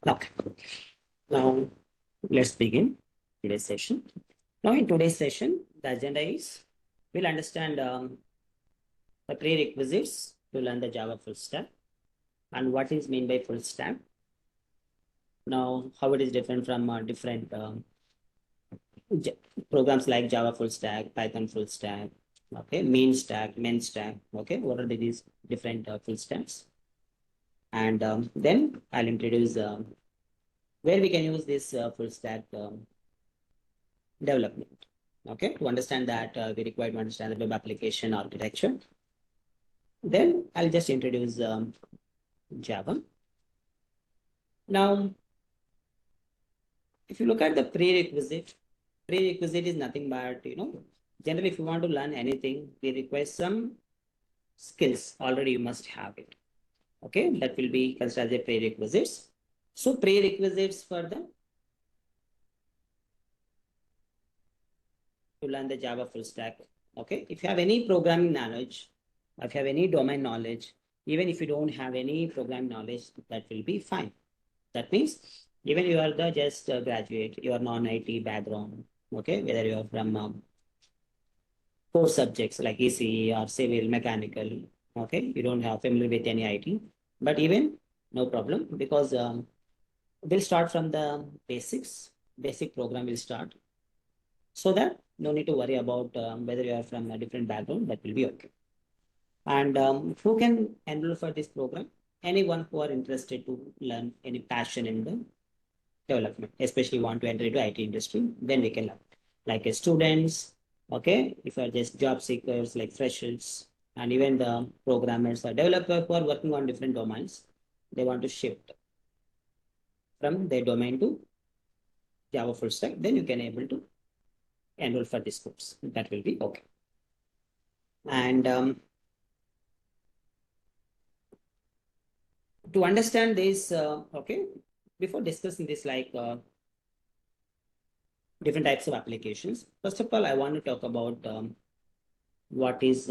Okay. Now let's begin today's session. Now in today's session, the agenda is we'll understand the prerequisites to learn the Java full stack and what is mean by full stack. Now how it is different from different J- programs like Java full stack, Python full stack, okay, main stack, main stack, okay, what are these different full stacks? And then I'll introduce where we can use this full stack development. Okay, to understand that we require to understand the web application architecture. Then I'll just introduce Java. Now, if you look at the prerequisite is nothing but, generally if you want to learn anything, we require some skills. Already you must have it. Okay, that will be considered as a prerequisites. So prerequisites for the to learn the Java full stack. Okay, if you have any programming knowledge, if you have any domain knowledge, even if you don't have any programming knowledge, that will be fine. That means even you are the just graduate, you are non-IT background, okay, whether you are from core subjects like ECE or civil, mechanical, okay, you don't have familiar with any IT, but even no problem because we'll start from the basics. Basic program will start so that no need to worry about whether you are from a different background. That will be okay. And who can enroll for this program? Anyone who are interested to learn any passion in the development, especially want to enter into IT industry, then we can learn. Like students, okay, if you are just job seekers, like freshers, and even the programmers or developers who are working on different domains, they want to shift from their domain to Java full stack, then you can able to enroll for this course. That will be okay. And to understand this, okay, before discussing this, like different types of applications, first of all, I want to talk about what is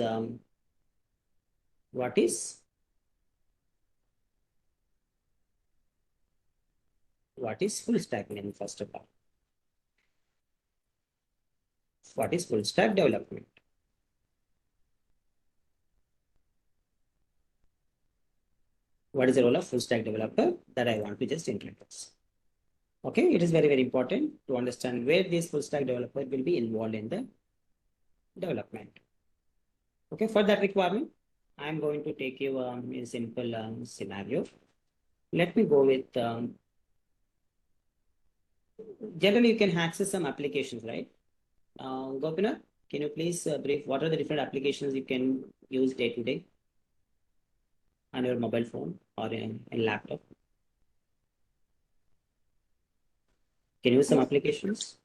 what is what is full stack mean. First of all, what is full stack development? What is the role of full stack developer that I want to just introduce? Okay, it is very very important to understand where this full stack developer will be involved in the development. Okay, for that requirement, I'm going to take you a simple scenario. Let me go with generally you can access some applications, right? Gopinath, can you please brief what are the different applications you can use day to day on your mobile phone or in laptop? Can you use some applications?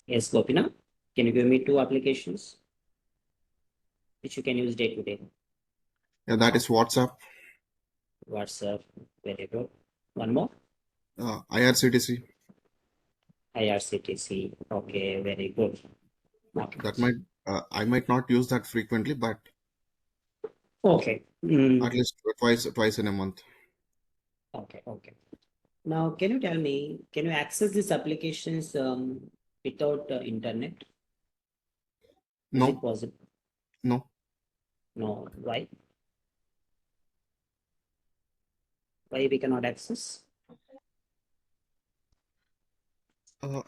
Yes, Gopinath, can you give me two applications which you can use day to day? Yeah, that is WhatsApp, WhatsApp, very good. One more, IRCTC. IRCTC. Okay, very good. Okay. That might I might not use that frequently, but Okay. at least twice in a month. Okay. Okay. Now, can you tell me, can you access these applications without internet? Is it No, possible? no. No. Why? Why we cannot access? Uh,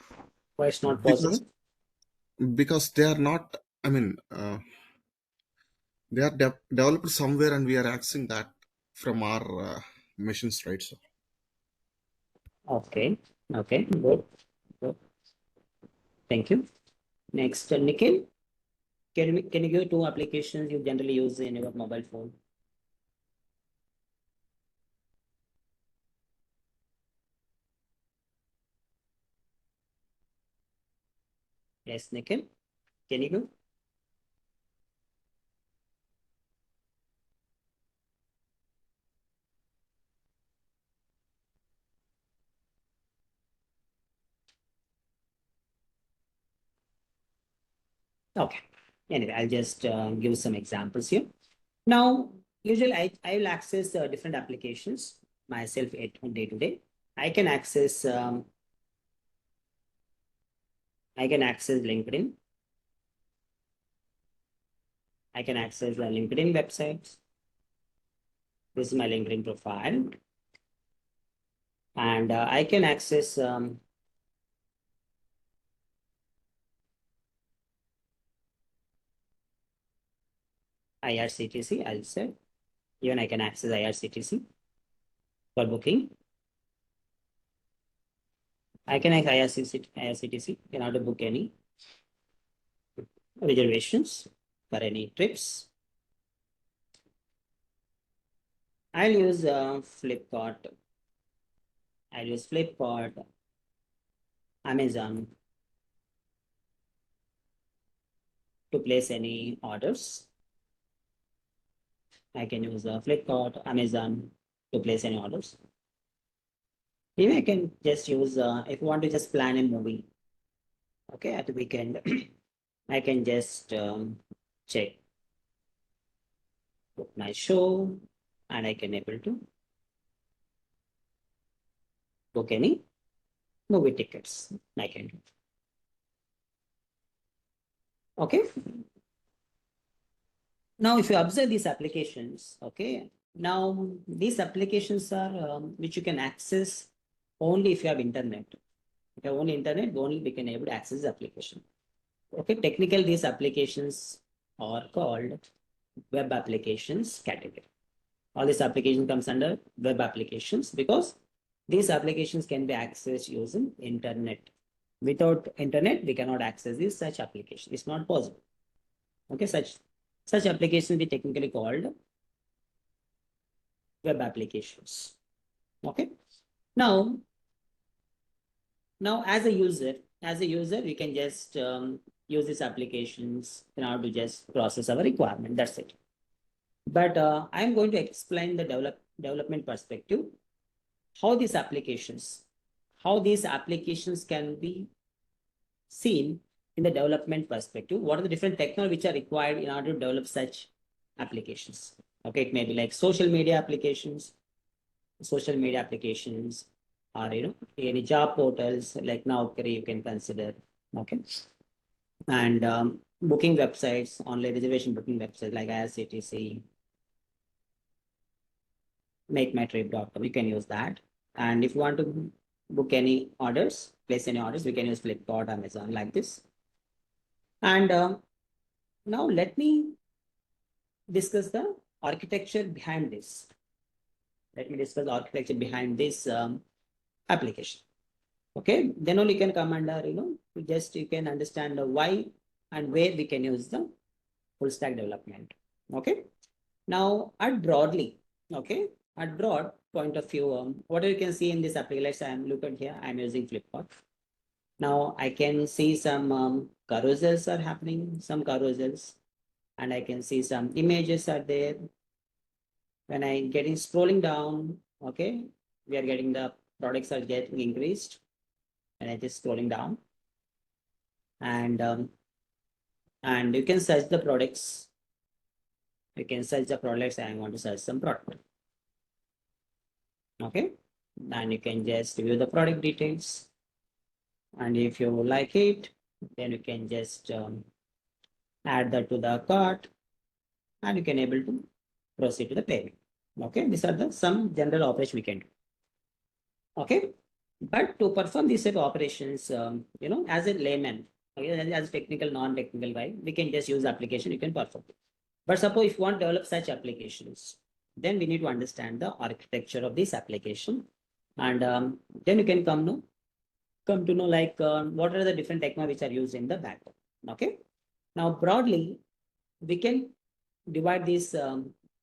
Why it's not because possible? because they are not. I mean, they are developed somewhere, and we are accessing that from our machines, right? So Okay. Okay. Good. Good. Thank you. Next, Nikhil, can you give two applications you generally use in your mobile phone? Yes, Nikhil, can you give? Okay. Anyway, I'll just give some examples here. Now, usually I will access different applications myself at day to day. I can access LinkedIn. I can access the LinkedIn website. This is my LinkedIn profile, and I can access IRCTC. I'll say even I can access IRCTC for booking. I can access IRCTC in order to book any reservations for any trips. I'll use Flipkart. I'll use Flipkart, Amazon to place any orders. I can use Flipkart, Amazon to place any orders. Even I can just use, if you want to just plan a movie, okay, at the weekend, I can just check my show and I can able to book any movie tickets. I can do. Okay. Now, if you observe these applications, okay, now these applications are which you can access only if you have internet. If you have only internet, only we can able to access the application. Okay, technically these applications are called web applications category. All these application comes under web applications because these applications can be accessed using internet. Without internet, we cannot access this such application. It's not possible. Okay, such applications be technically called web applications. Okay. Now, as a user, we can just use these applications in order to just process our requirement. That's it. But I'm going to explain the development perspective, how these applications, can be seen in the development perspective. What are the different technologies which are required in order to develop such applications? Okay, it may be like social media applications, or any job portals like Naukri you can consider. Okay, and booking websites, online reservation booking websites like IRCTC, MakeMyTrip.com. You can use that. And if you want to book any orders, place any orders, we can use Flipkart, Amazon like this. And now let me discuss the architecture behind this. Let me discuss the architecture behind this application. Okay, then only you can come under, you can understand the why and where we can use the full stack development. Okay, now at broadly, okay, at broad point of view, what you can see in this application, let's say I'm looking here, I'm using Flipkart. Now I can see some carousels are happening, some carousels, and I can see some images are there. When I getting scrolling down, okay, we are getting the products are getting increased, and I just scrolling down, and you can search the products. You can search the products. I want to search some product. Okay, and you can just view the product details, and if you like it, then you can just add that to the cart, and you can able to proceed to the payment. Okay, these are the some general operation we can do. Okay, but to perform these type of operations, as a layman, okay, as a technical, non-technical guy, we can just use application, you can perform. But suppose if you want to develop such applications, then we need to understand the architecture of this application. And then you can come to know like what are the different technologies which are used in the background. Okay. Now broadly, we can divide this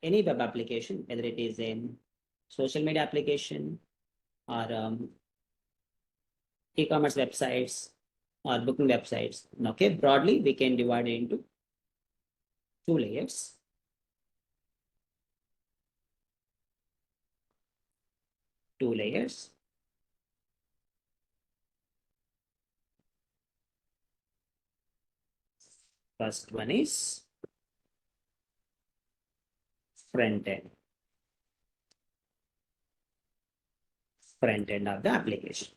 any web application, whether it is a social media application or e-commerce websites or booking websites. Okay, broadly we can divide it into two layers. Two layers. First one is front end. Front end of the application.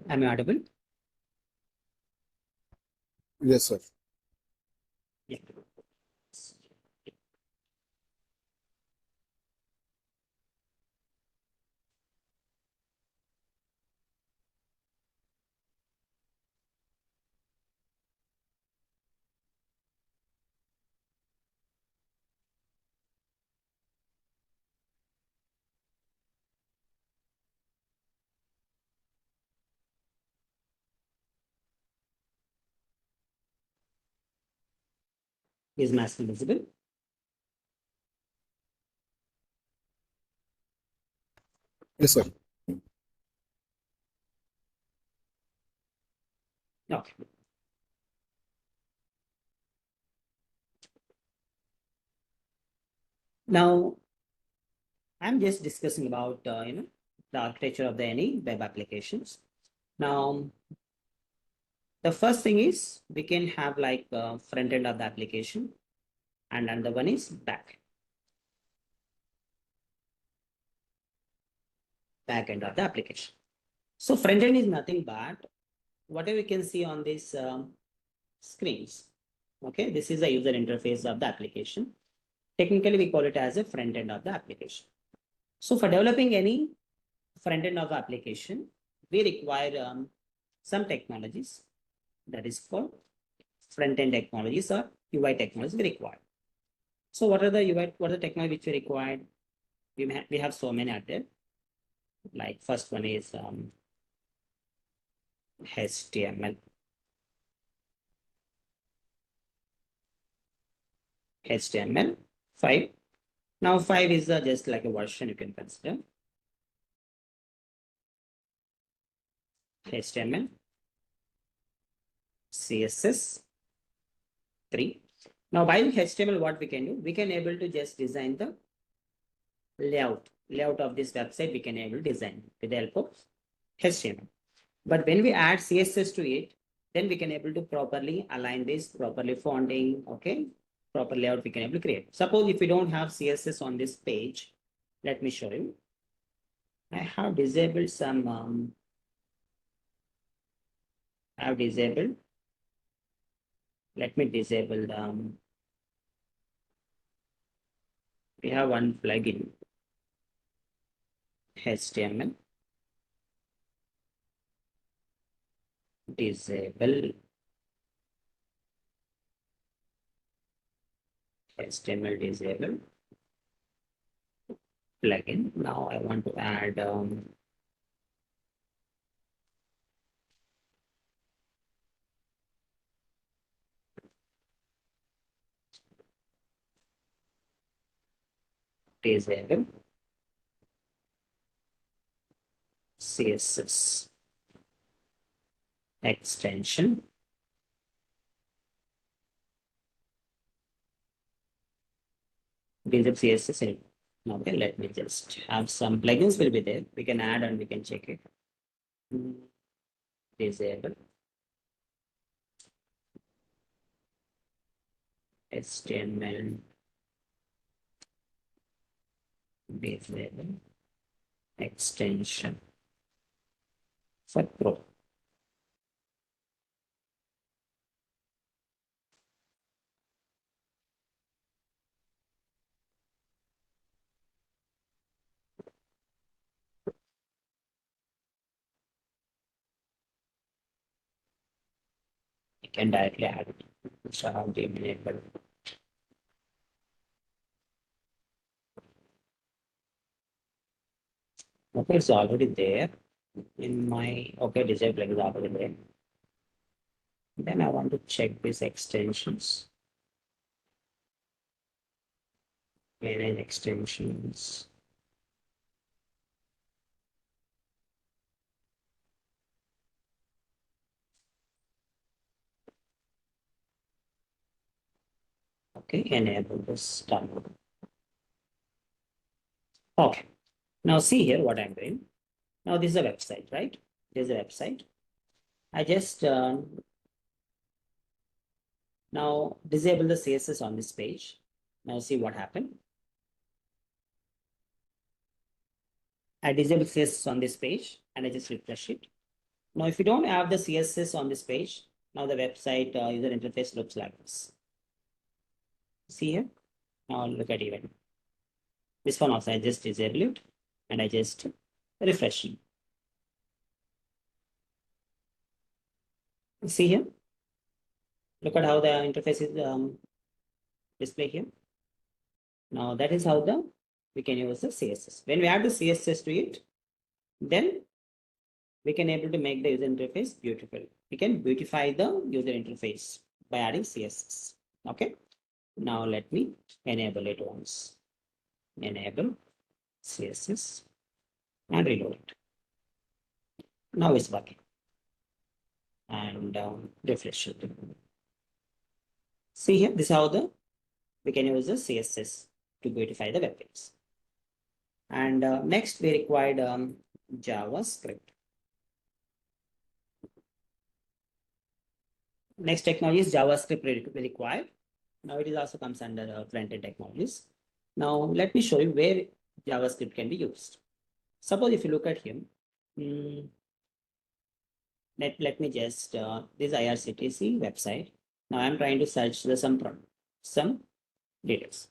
Am I audible? Yes, sir. Yeah. Is my screen visible? Yes, sir. Okay. Now, I'm just discussing about the architecture of the any web applications. Now, the first thing is we can have like front end of the application, and another one is back end of the application. So front end is nothing but whatever we can see on these screens. Okay, this is the user interface of the application. Technically, we call it as a front end of the application. So for developing any front end of the application, we require some technologies that is called front end technologies or UI technologies we require. So what are the UI, what are the technology which we required? We have so many out there. Like first one is HTML. HTML5. Now 5 is just like a version you can consider. HTML, CSS 3. Now by HTML, what we can do, we can able to just design the layout of this website. We can able to design with the help of HTML. But when we add CSS to it, then we can able to properly align this, properly fonting, okay, proper layout we can able to create. Suppose if we don't have CSS on this page, let me show you. I have disabled some. I have disabled. Let me disable the. We have one plugin, HTML. disable HTML disable plugin. Now I want to add disable CSS extension. Disable CSS. Okay, let me just have some plugins will be there. We can add and we can check it. Disable HTML disable extension for Pro. You can directly add it. So how do you enable? Okay, it's already there in my disable plugin is already there. Then I want to check these extensions. Manage extensions. Okay, enable this done. Okay, now see here what I'm doing. Now this is a website, right? This is a website. I just now disable the CSS on this page. Now see what happened. I disable CSS on this page and I just refresh it. Now, if you don't have the CSS on this page, now the website user interface looks like this. See here? Now look at event. This one also I just disable it and I just refresh it. See here? Look at how the interface is displayed here. Now that is how we can use the CSS. When we add the CSS to it, then we can able to make the user interface beautiful. We can beautify the user interface by adding CSS. Okay. Now let me enable it once. Enable CSS and reload it. Now it's working. And refresh it. See here, this is how we can use the CSS to beautify the web page. And next we required JavaScript. Next technology is JavaScript required. Now it is also comes under front-end technologies. Now let me show you where JavaScript can be used. Suppose if you look at here, let me just this IRCTC website. Now I'm trying to search some details.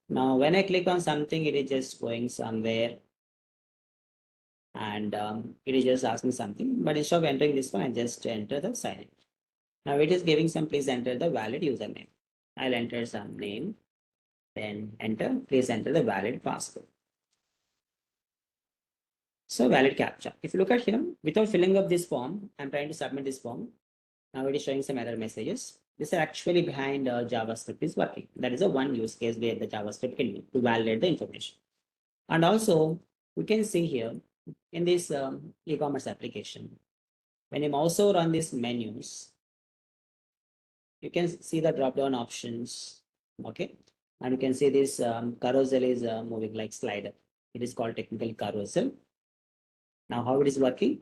Now when I click on something, it is just going somewhere and it is just asking something. But instead of entering this one, I just enter the sign in. Now it is giving some, please enter the valid username. I'll enter some name, then enter, please enter the valid password. So valid captcha. If you look at here, without filling up this form, I'm trying to submit this form. Now it is showing some error messages. This is actually behind JavaScript is working. That is a one use case where the JavaScript can use to validate the information. And also we can see here in this e-commerce application, when you mouse over on these menus, you can see the drop down options. Okay. And you can see this carousel is moving like slider. It is called technically carousel. Now how it is working?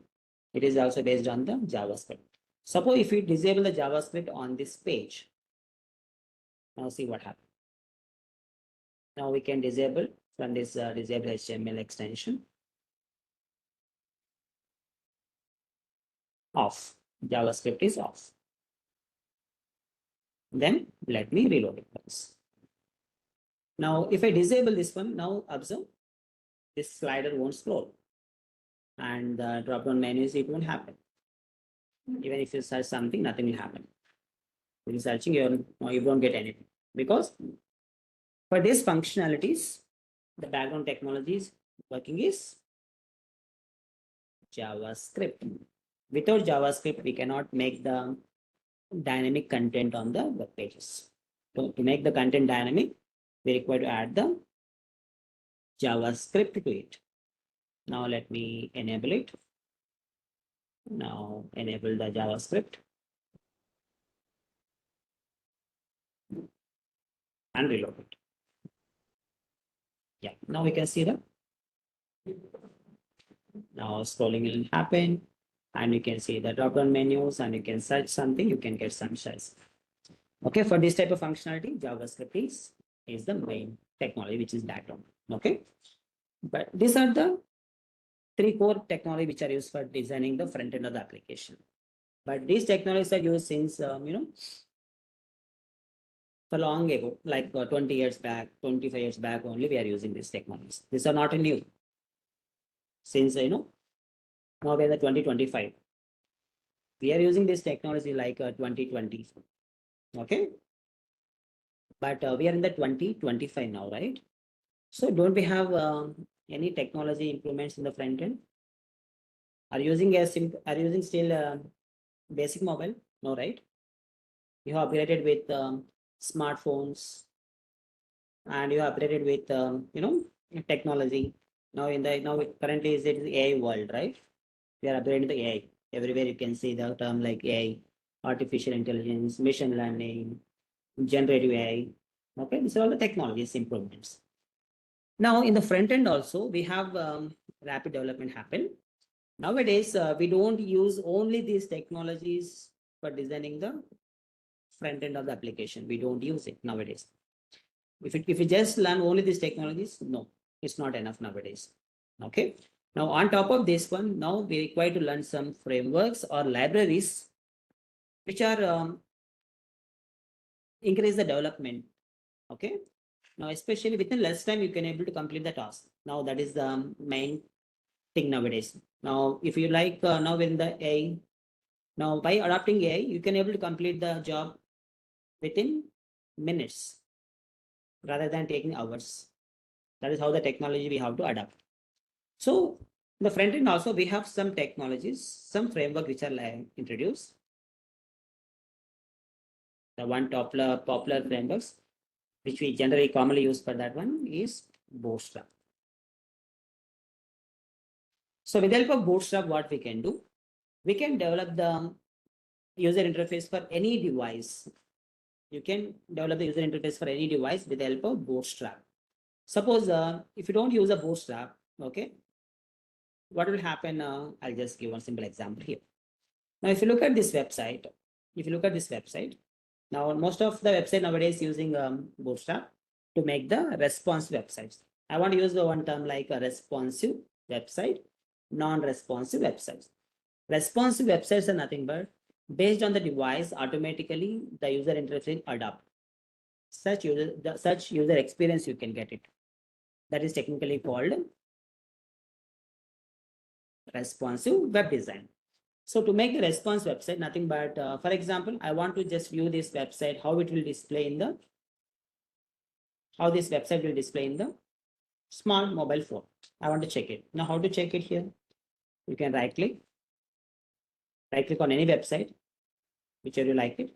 It is also based on the JavaScript. Suppose if we disable the JavaScript on this page, now see what happens. Now we can disable from this disable HTML extension. Off. JavaScript is off. Then let me reload it once. Now if I disable this one, now observe this slider won't scroll and the drop down menus, it won't happen. Even if you search something, nothing will happen. If you're searching, you won't get anything. Because for these functionalities, the background technologies working is JavaScript. Without JavaScript, we cannot make the dynamic content on the web pages. To make the content dynamic, we require to add the JavaScript to it. Now let me enable it. Now enable the JavaScript and reload it. Yeah, now we can see the now scrolling will happen and you can see the drop down menus and you can search something, you can get some shells. Okay, for this type of functionality, JavaScript is the main technology which is background. Okay, but these are the three core technology which are used for designing the front end of the application. But these technologies are used since for long ago, like 20 years back, 25 years back only we are using these technologies. These are not new. Since now we're in the 2025. We are using this technology like 2020. Okay. But we are in the 2025 now, right? So don't we have any technology improvements in the front end? Are you using still basic mobile? No, right? You have upgraded with smartphones and you have upgraded with technology. Now currently is it the AI world, right? We are upgrading the AI. Everywhere you can see the term like AI, artificial intelligence, machine learning, generative AI. Okay, these are all the technologies improvements. Now in the front end also we have rapid development happen. Nowadays we don't use only these technologies for designing the front end of the application. We don't use it nowadays. If you just learn only these technologies, no, it's not enough nowadays. Okay. Now on top of this one, now we require to learn some frameworks or libraries which are increase the development. Okay. Now especially within less time you can able to complete the task. Now that is the main thing nowadays. Now if you like now in the AI, now by adopting AI you can able to complete the job within minutes rather than taking hours. That is how the technology we have to adapt. So the front end also we have some technologies, some framework which are introduced. The one popular frameworks which we generally commonly use for that one is Bootstrap. So with the help of Bootstrap, what we can do, we can develop the user interface for any device. You can develop the user interface for any device with the help of Bootstrap. Suppose if you don't use a Bootstrap, okay, what will happen? I'll just give one simple example here. Now, if you look at this website, now most of the website nowadays using Bootstrap to make the responsive websites. I want to use the one term like a responsive website, non-responsive websites. Responsive websites are nothing but based on the device, automatically the user interface adapt. Such user experience you can get it. That is technically called responsive web design. So to make the response website, nothing but, for example, I want to just view this website, how this website will display in the small mobile phone. I want to check it. Now, how to check it here? You can right click on any website, whichever you like it.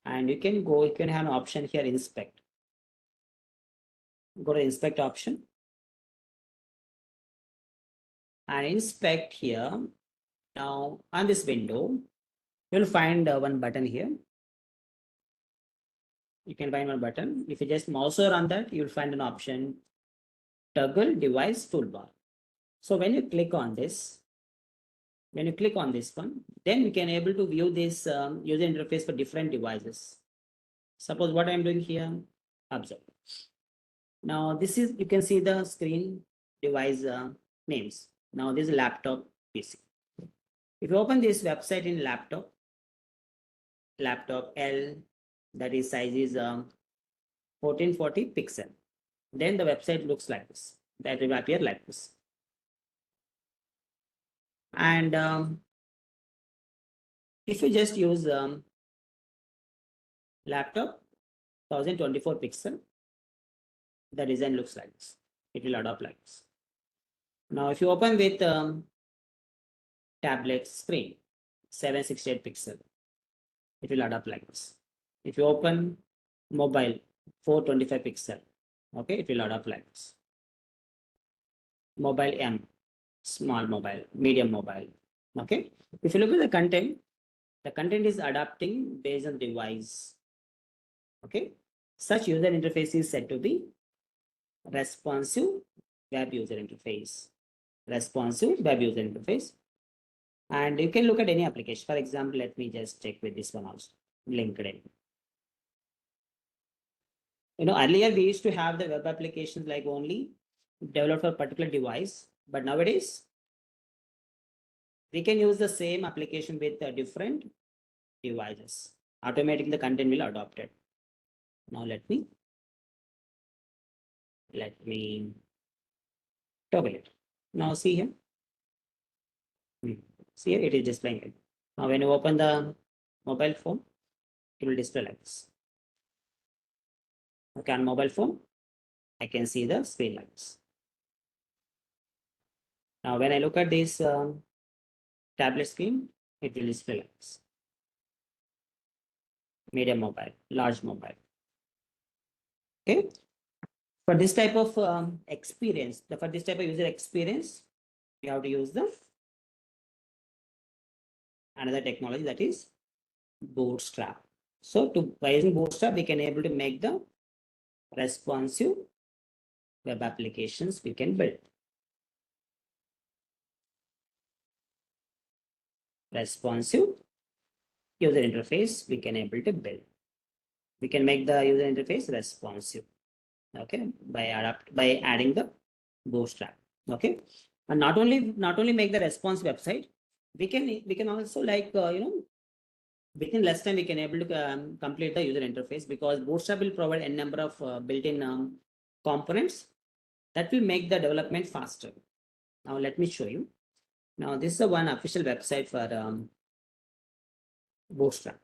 And you can have an option here, inspect. Go to inspect option. And inspect here. Now on this window, you'll find one button here. You can find one button. If you just mouse over on that, you'll find an option, toggle device toolbar. So when you click on this one, then we can able to view this user interface for different devices. Suppose what I'm doing here, observe. Now this is, you can see the screen device names. Now this is laptop PC. If you open this website in laptop L, that is size is 1440 pixel. Then the website looks like this. That will appear like this. And If you just use laptop 1024 pixel, the design looks like this. It will adopt like this. Now, if you open with tablet screen 768 pixel, it will adopt like this. If you open mobile 425 pixel, okay, it will adopt like this. Mobile M, small mobile, medium mobile. Okay. If you look at the content is adapting based on device. Okay. Such user interface is said to be responsive web user interface. Responsive web user interface. And you can look at any application. For example, let me just check with this one also, LinkedIn. Earlier we used to have the web applications like only developed for a particular device, but nowadays we can use the same application with different devices. Automatically the content will adopt it. Now let me toggle it. Now see here. See here, it is displaying it. Now when you open the mobile phone, it will display like this. Okay, on mobile phone, I can see the screen like this. Now when I look at this tablet screen, it will display like this. Medium mobile, large mobile. Okay. For this type of experience, for this type of user experience, we have to use the another technology, that is Bootstrap. So by using Bootstrap, we can able to make the responsive web applications we can build. Responsive user interface we can able to build. We can make the user interface responsive. Okay, by adding the Bootstrap. Okay, and not only make the responsive website, we can also like within less time we can able to complete the user interface, because Bootstrap will provide a number of built-in components that will make the development faster. Now let me show you. Now this is the one official website for Bootstrap.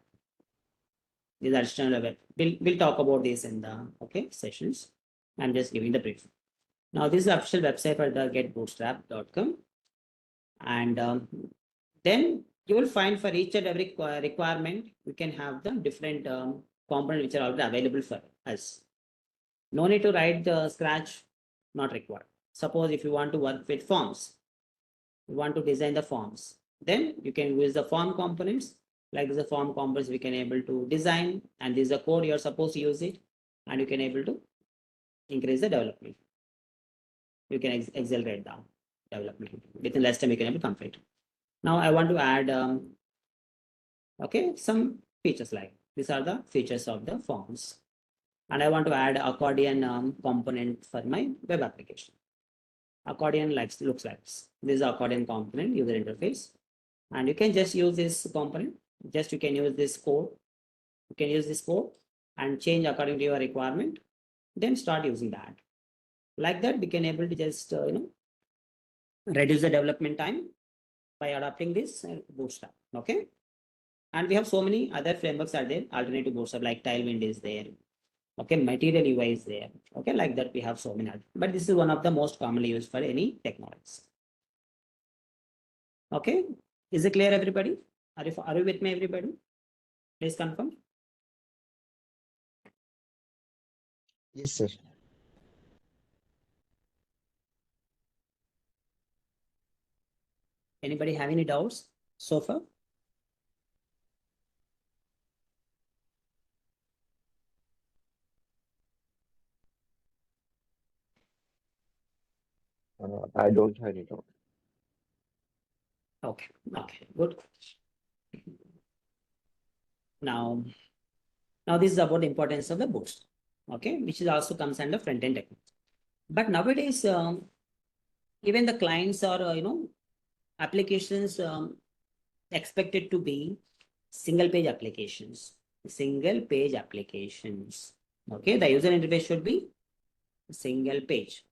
These are external web. We'll talk about this in the sessions. I'm just giving the brief. Now this is the official website for the getbootstrap.com, and then you will find for each and every requirement we can have the different components which are already available for us. No need to write the scratch, not required. Suppose if you want to work with forms, you want to design the forms, then you can use the form components. Like the form components we can able to design, and this is the code you're supposed to use it, and you can able to increase the development. You can accelerate the development. Within less time you can able to complete. Now I want to add some features, like these are the features of the forms, and I want to add accordion component for my web application. Accordion looks like this. This is accordion component user interface, and you can just use this component. Just you can use this code. You can use this code and change according to your requirement. Then start using that. Like that, we can able to just reduce the development time by adopting this Bootstrap. Okay, and we have so many other frameworks are there alternative Bootstrap, like Tailwind is there. Okay, Material UI is there. Okay, like that we have so many others. But this is one of the most commonly used for any technologies. Okay, is it clear, everybody? Are you with me, everybody? Please confirm. Yes, sir. Anybody have any doubts so far? I don't have any doubt. Okay, good. Now this is about the importance of the Bootstrap. Okay, which is also comes under front-end technology. But nowadays, even the clients are applications expected to be single page applications. Okay, the user interface should be single page.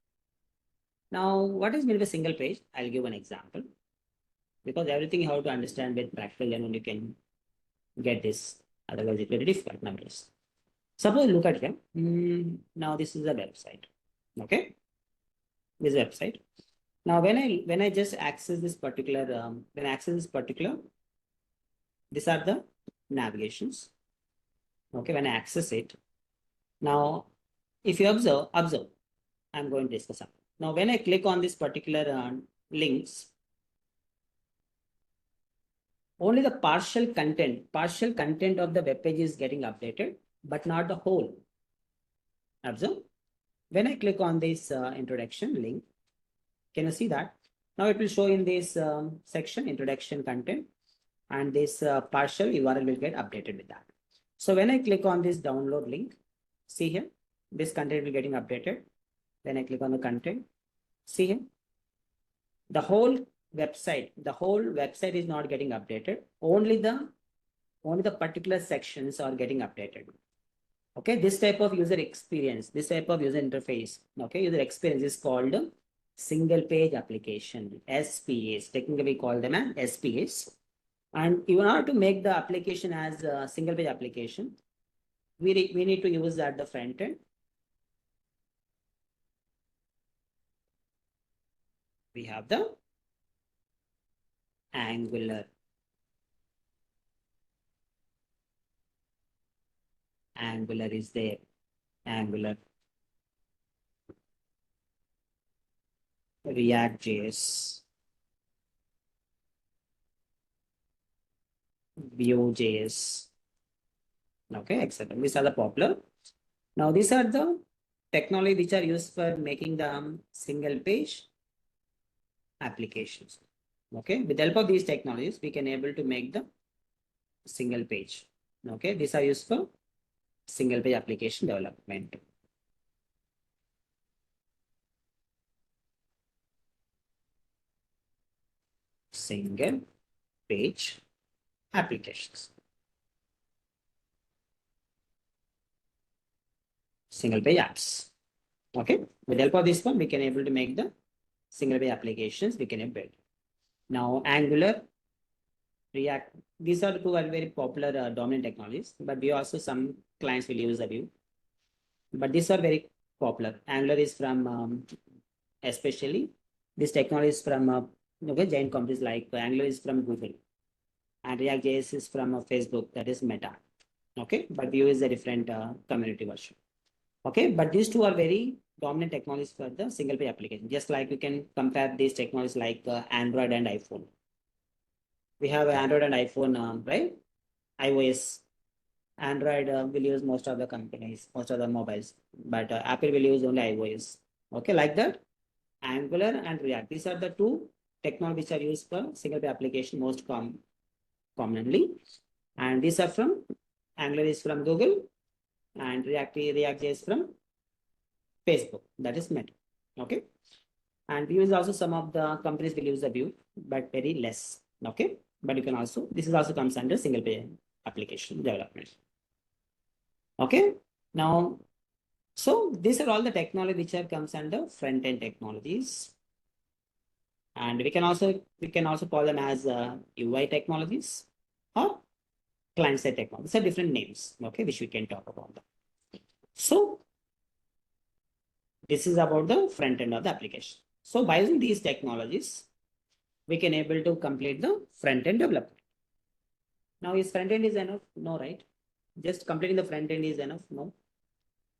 Now, what is meant by single page? I'll give an example, because everything you have to understand with practical, and you can get this. Otherwise, it will be difficult nowadays. Suppose look at here. Now this is a website. Okay, this website. Now when I just access this particular these are the navigations. Okay, when I access it, now if you observe, I'm going to discuss something. Now when I click on this particular links, only the partial content of the web page is getting updated, but not the whole. Observe. When I click on this introduction link, can you see that? Now it will show in this section, introduction content, and this partial URL will get updated with that. So when I click on this download link, see here, this content will getting updated. When I click on the content, see here, the whole website is not getting updated. Only the particular sections are getting updated. Okay, this type of user experience, this type of user interface, okay, user experience is called single page application, SPAs. Technically, we call them as SPAs. And in order to make the application as a single page application, we need to use at the front end. We have the Angular. Angular is there. Angular. React.js. Vue.js. Okay, etc. These are the popular. Now, these are the technology which are used for making the single page applications. Okay, with the help of these technologies, we can able to make the single page. Okay, these are used for single page application development. Single page applications. Single page apps. Okay, with the help of this one, we can able to make the single page applications we can build. Now, Angular, React, these are two very popular dominant technologies, but we also some clients will use the Vue. But these are very popular. Angular is from, especially this technology is from giant companies like Angular is from Google, and React.js is from Facebook, that is Meta. Okay, but Vue is a different community version. Okay, but these two are very dominant technologies for the single page application. Just like we can compare these technologies like Android and iPhone. We have Android and iPhone, right? iOS. Android will use most of the companies, most of the mobiles, but Apple will use only iOS. Okay, like that. Angular and React. These are the two technologies which are used for single page application most commonly. And these are from Angular is from Google, and React is from Facebook, that is Meta. Okay. And Vue is also some of the companies will use the Vue, but very less. Okay. But you can also, this is also comes under single page application development. Okay. Now, so these are all the technology which are comes under front end technologies. And we can also call them as UI technologies or client side technologies. These are different names, okay, which we can talk about them. So this is about the front end of the application. So by using these technologies, we can able to complete the front end development. Now, is front end is enough? No, right? Just completing the front end is enough? No.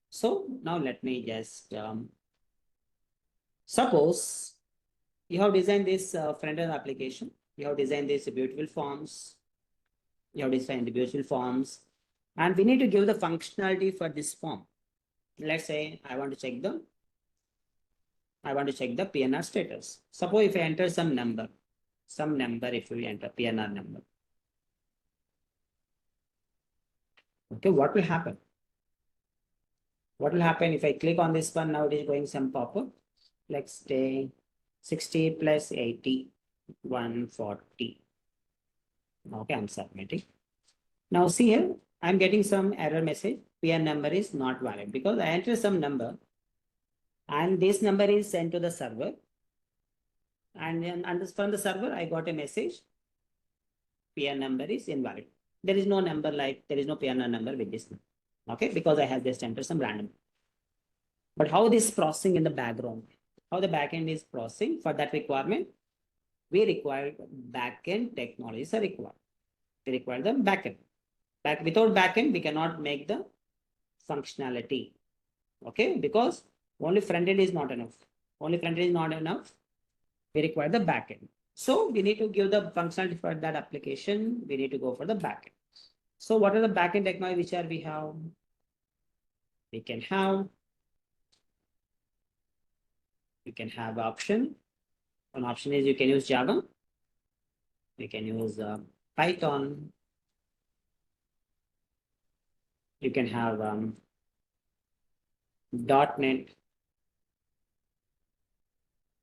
So now let me just suppose you have designed this front end application. You have designed these beautiful forms. You have designed the beautiful forms, and we need to give the functionality for this form. Let's say I want to check the PNR status. Suppose if I enter some number, if we enter PNR number. Okay, what will happen? What will happen if I click on this one? Now it is going some pop-up. Let's say 60 plus 80, 140. Okay, I'm submitting. Now see here, I'm getting some error message. PN number is not valid because I entered some number and this number is sent to the server. And from the server, I got a message. PN number is invalid. there is no number like there is no PNR number with this. Okay, because I have just entered some random. But how this processing in the background, how the backend is processing for that requirement, we require backend technologies are required. We require the backend. Without backend, we cannot make the functionality. Okay, because only front end is not enough. Only front end is not enough. We require the backend. So we need to give the functionality for that application. We need to go for the backend. So what are the backend technology which are we have? We can have option. One option is you can use Java. You can use Python. You can have .NET.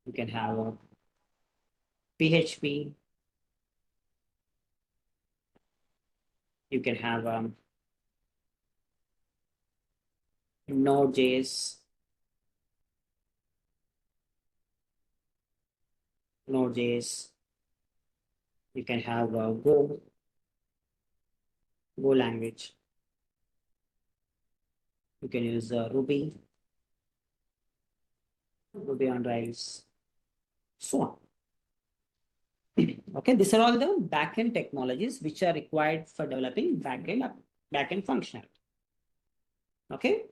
You can have PHP. You can have Node.js. You can have Go language. You can use Ruby on Rails, so on. Okay, these are all the backend technologies which are required for developing backend functionality. Okay,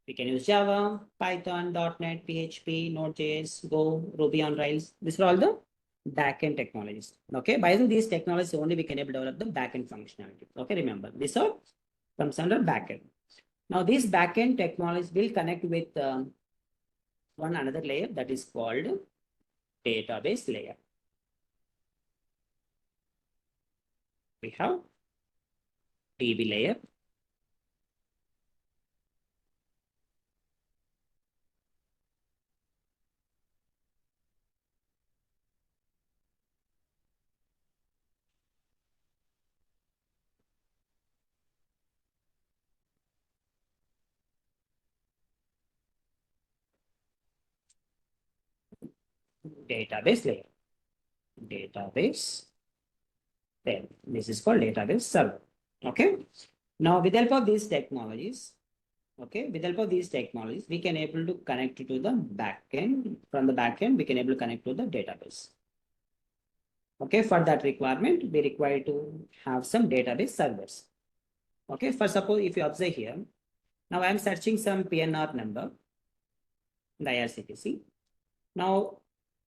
we can use Java, Python, .NET, PHP, Node.js, Go, Ruby on Rails. These are all the backend technologies. Okay, by using these technologies only we can able to develop the backend functionality. Okay, remember these are comes under backend. Now these backend technologies will connect with one another layer that is called database layer. We have DB layer. Database layer. Database layer. This is called database server. Okay. Now with the help of these technologies, we can able to connect to the backend. From the backend, we can able to connect to the database. Okay, for that requirement, we require to have some database servers. Okay, for suppose if you observe here, now I am searching some PNR number in the IRCTC. Now,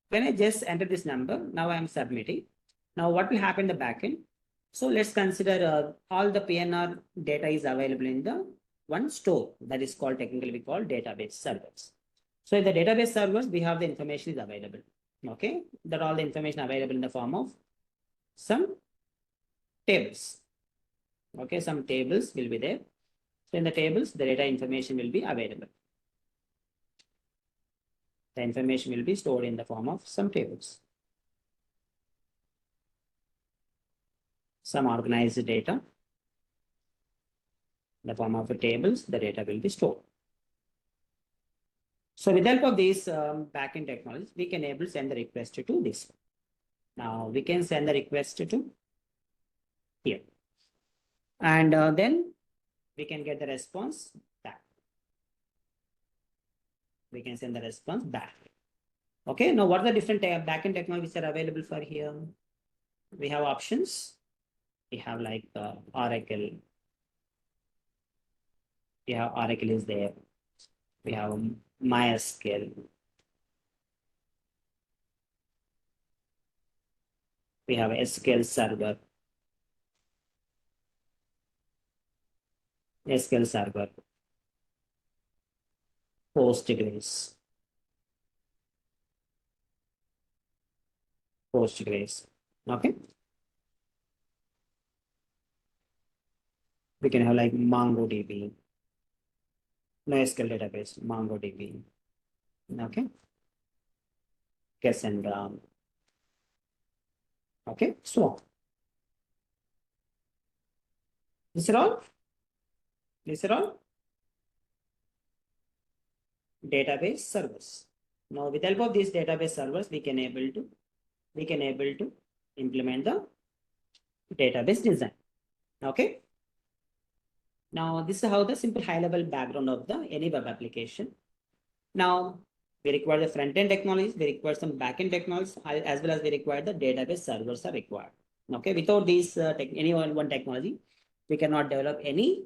when I just enter this number, now I am submitting. Now, what will happen in the backend? So let's consider all the PNR data is available in the one store that is called technically we call database servers. So in the database servers, we have the information is available. Okay, that all the information available in the form of some tables. Okay, some tables will be there. So in the tables, the data information will be available. The information will be stored in the form of some tables. Some organized data. In the form of the tables, the data will be stored. So with the help of these backend technologies, we can able to send the request to this. Now we can send the request to here. And then we can get the response back. We can send the response back. Okay, now what are the different backend technologies that are available for here? We have options. We have like Oracle. We have Oracle is there. We have MySQL. We have SQL Server. Postgres. Okay. We can have like MongoDB. NoSQL database, MongoDB. Okay. Cassandra. Okay, so these are all database servers. Now with the help of these database servers, we can able to implement the database design. Okay. Now, this is how the simple high-level background of the any web application. Now, we require the front-end technologies, we require some back-end technologies, as well as we require the database servers are required. Okay, without these any one technology, we cannot develop any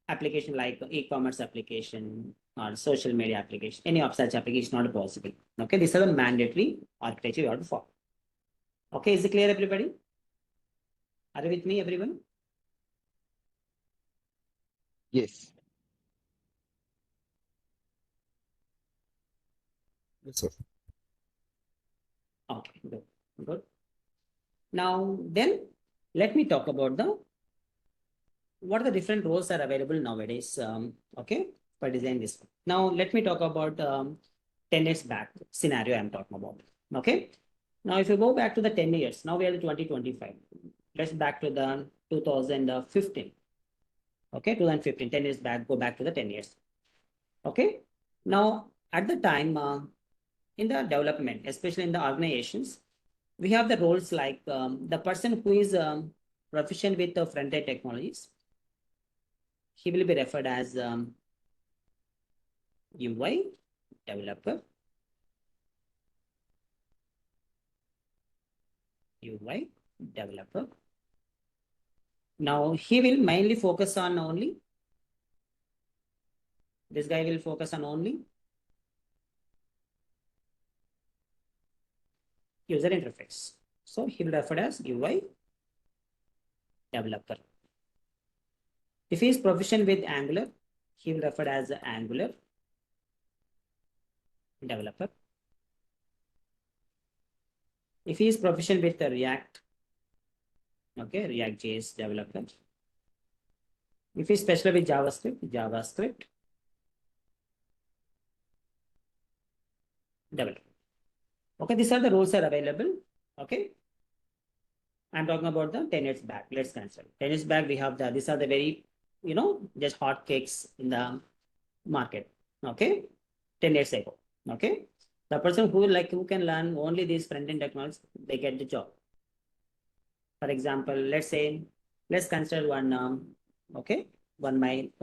application like e-commerce application or social media application. Any of such application not possible. Okay, these are the mandatory architecture you have to follow. Okay, is it clear, everybody? Are you with me, everyone? Yes. Yes, sir. Okay, good, good. Now, then let me talk about the what are the different roles are available nowadays. Okay, for design this. Now, let me talk about 10 years back scenario I'm talking about. Okay, now if you go back to the 10 years, now we are the 2025. Let's back to the 2015. Okay, 2015, 10 years back, go back to the 10 years. Okay, now at the time in the development, especially in the organizations, we have the roles like the person who is proficient with the front-end technologies. He will be referred as UI developer. UI developer. Now he will mainly focus on only, this guy will focus on only user interface. So he will refer as UI developer. If he is proficient with Angular, he will refer as Angular developer. If he is proficient with the React, okay, React.js developer. If he is special with JavaScript developer. Okay, these are the roles are available. Okay, I'm talking about the 10 years back. Let's consider 10 years back. We have these are the very, just hot cakes in the market. Okay, 10 years ago. Okay, the person who can learn only these front-end technologies, they get the job. For example, let's consider one. Okay, one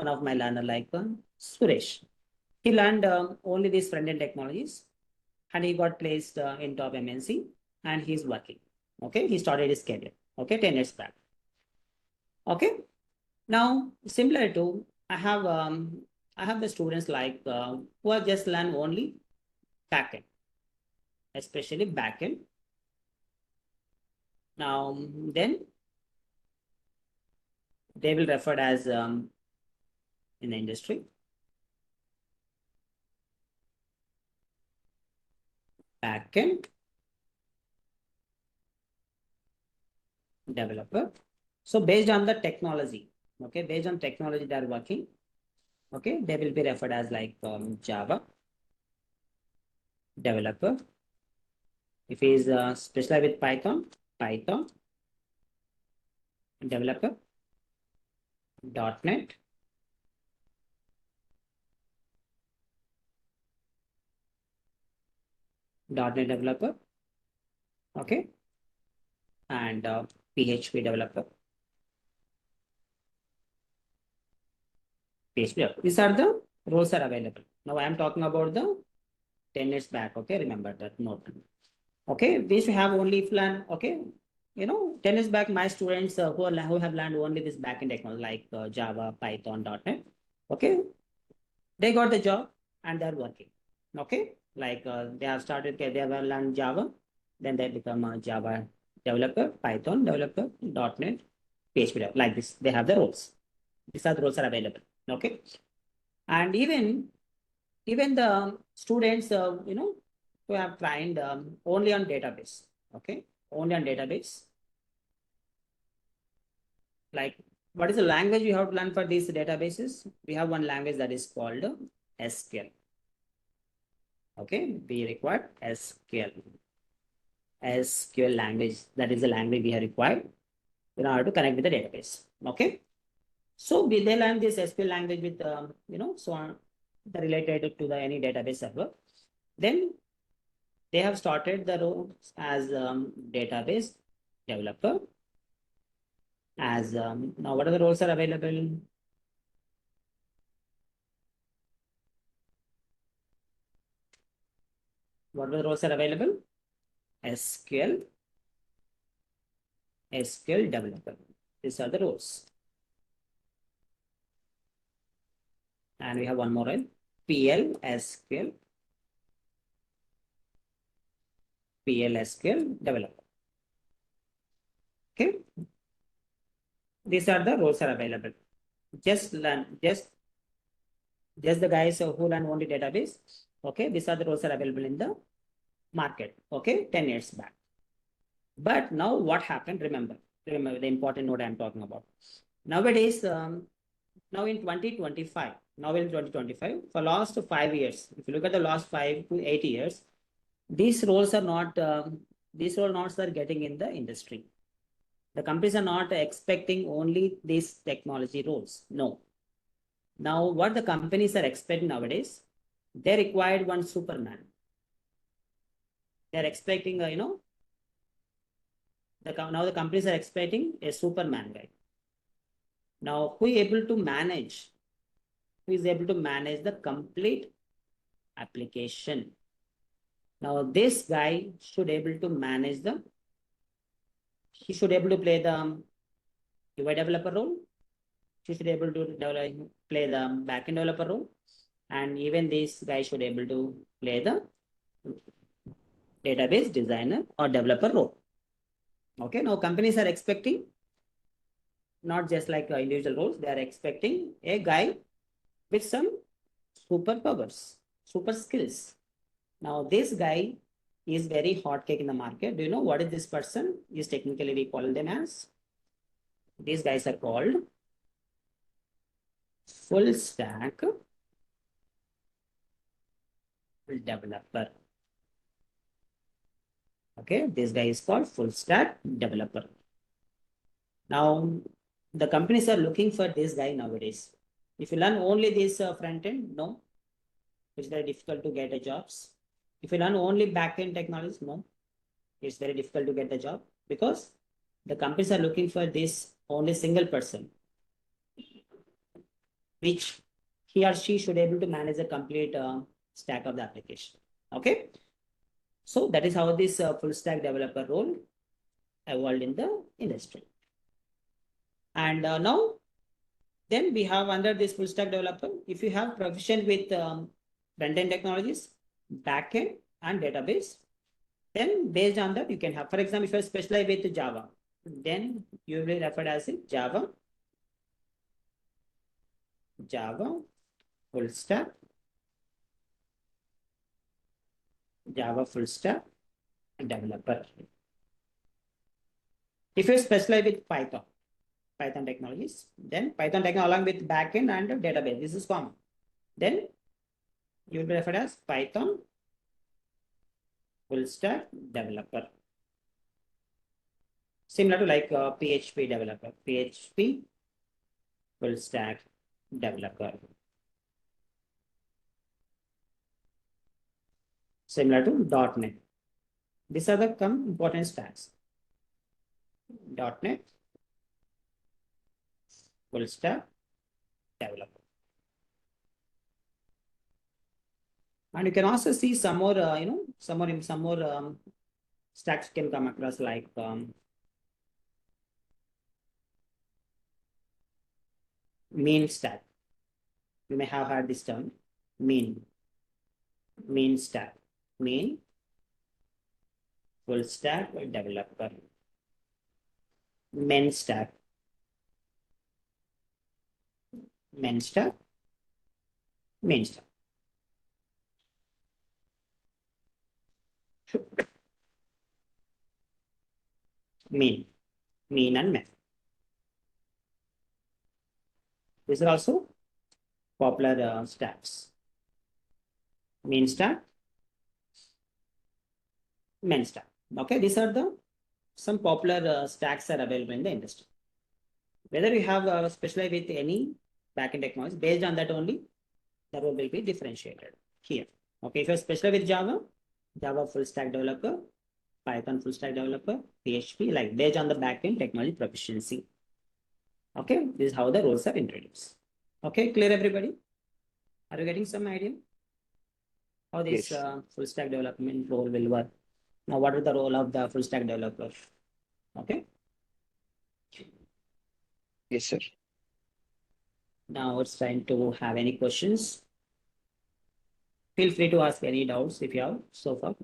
of my learner like Suresh. He learned only these front-end technologies, and he got placed in top MNC, and he's working. Okay, he started his career. Okay, 10 years back. Okay, now similar to I have the students like who have just learned only backend, especially backend. Now then they will refer as in the industry backend developer. So based on the technology, okay, based on technology they are working, okay, they will be referred as like Java developer. If he is specialized with Python developer, .NET, .NET developer, okay, and PHP developer. PHP developer. These are the roles are available. Now I am talking about the 10 years back. Okay, remember that note. Okay, we should have only plan. Okay, 10 years back, my students who have learned only this backend technology like Java, Python, .NET. Okay, they got the job and they're working. Okay, like they have started, they have learned Java, then they become a Java developer, Python developer, .NET, PHP developer, like this. They have the roles. These are the roles are available. Okay, and even the students, who have trained only on database. Okay, only on database. Like, what is the language you have to learn for these databases? We have one language that is called SQL. Okay, we require SQL. SQL language, that is the language we have required in order to connect with the database. Okay, so they learn this SQL language with so on, related to the any database server. Then they have started the roles as database developer, as now what are the roles are available? What are the roles are available? SQL developer. These are the roles. And we have one more role, PL SQL developer. Okay. These are the roles are available. Just learn, just the guys who learn only database. Okay. These are the roles are available in the market. Okay. 10 years back. But now what happened? Remember the important note I'm talking about. Nowadays, now in 2025, for last 5 years, if you look at the last 5 to 8 years, these roles are not, these roles are getting in the industry. The companies are not expecting only these technology roles. No. Now, what the companies are expecting nowadays, they required one Superman. They're expecting, now the companies are expecting a Superman guy. Now, who is able to manage the complete application? Now, this guy should able to manage he should able to play the UI developer role. He should able to play the backend developer role. And even this guy should able to play the database designer or developer role. Okay, now companies are expecting not just like individual roles, they are expecting a guy with some superpowers, super skills. Now, this guy is very hot cake in the market. Do you know what is this person? Is technically we call them as, these guys are called full stack developer. Okay, this guy is called full stack developer. Now, the companies are looking for this guy nowadays. If you learn only this front end, no, it's very difficult to get a jobs. If you learn only back end technologies, no, it's very difficult to get the job because the companies are looking for this only single person, which he or she should able to manage the complete stack of the application. Okay, so that is how this full stack developer role evolved in the industry. And now, then we have under this full stack developer, if you have proficient with front-end technologies, backend and database, then based on that, you can have, for example, if you specialize with Java, then you will be referred as Java full stack, developer. If you specialize with Python technologies, then Python technology along with backend and database, this is common. Then you will be referred as Python full stack developer. Similar to like PHP developer, PHP full stack developer. Similar to .NET. These are the important stacks. .NET full stack developer. And you can also see some more, some more stacks can come across like mean stack. You may have heard this term, mean stack, mean full stack developer, men stack, main stack. Mean and men. These are also popular stacks. Mean stack, men stack. Okay, these are the some popular stacks are available in the industry. Whether you have specialized with any backend technology, based on that only, the role will be differentiated here. Okay, if you're specialized with Java full stack developer, Python full stack developer, PHP, like based on the backend technology proficiency. Okay, this is how the roles are introduced. Okay, clear everybody? Are you getting some idea how this Yes. full stack development role will work? Now, what is the role of the full stack developer? Okay, Yes, sir. now it's time to have any questions. Feel free to ask any doubts if you have so far.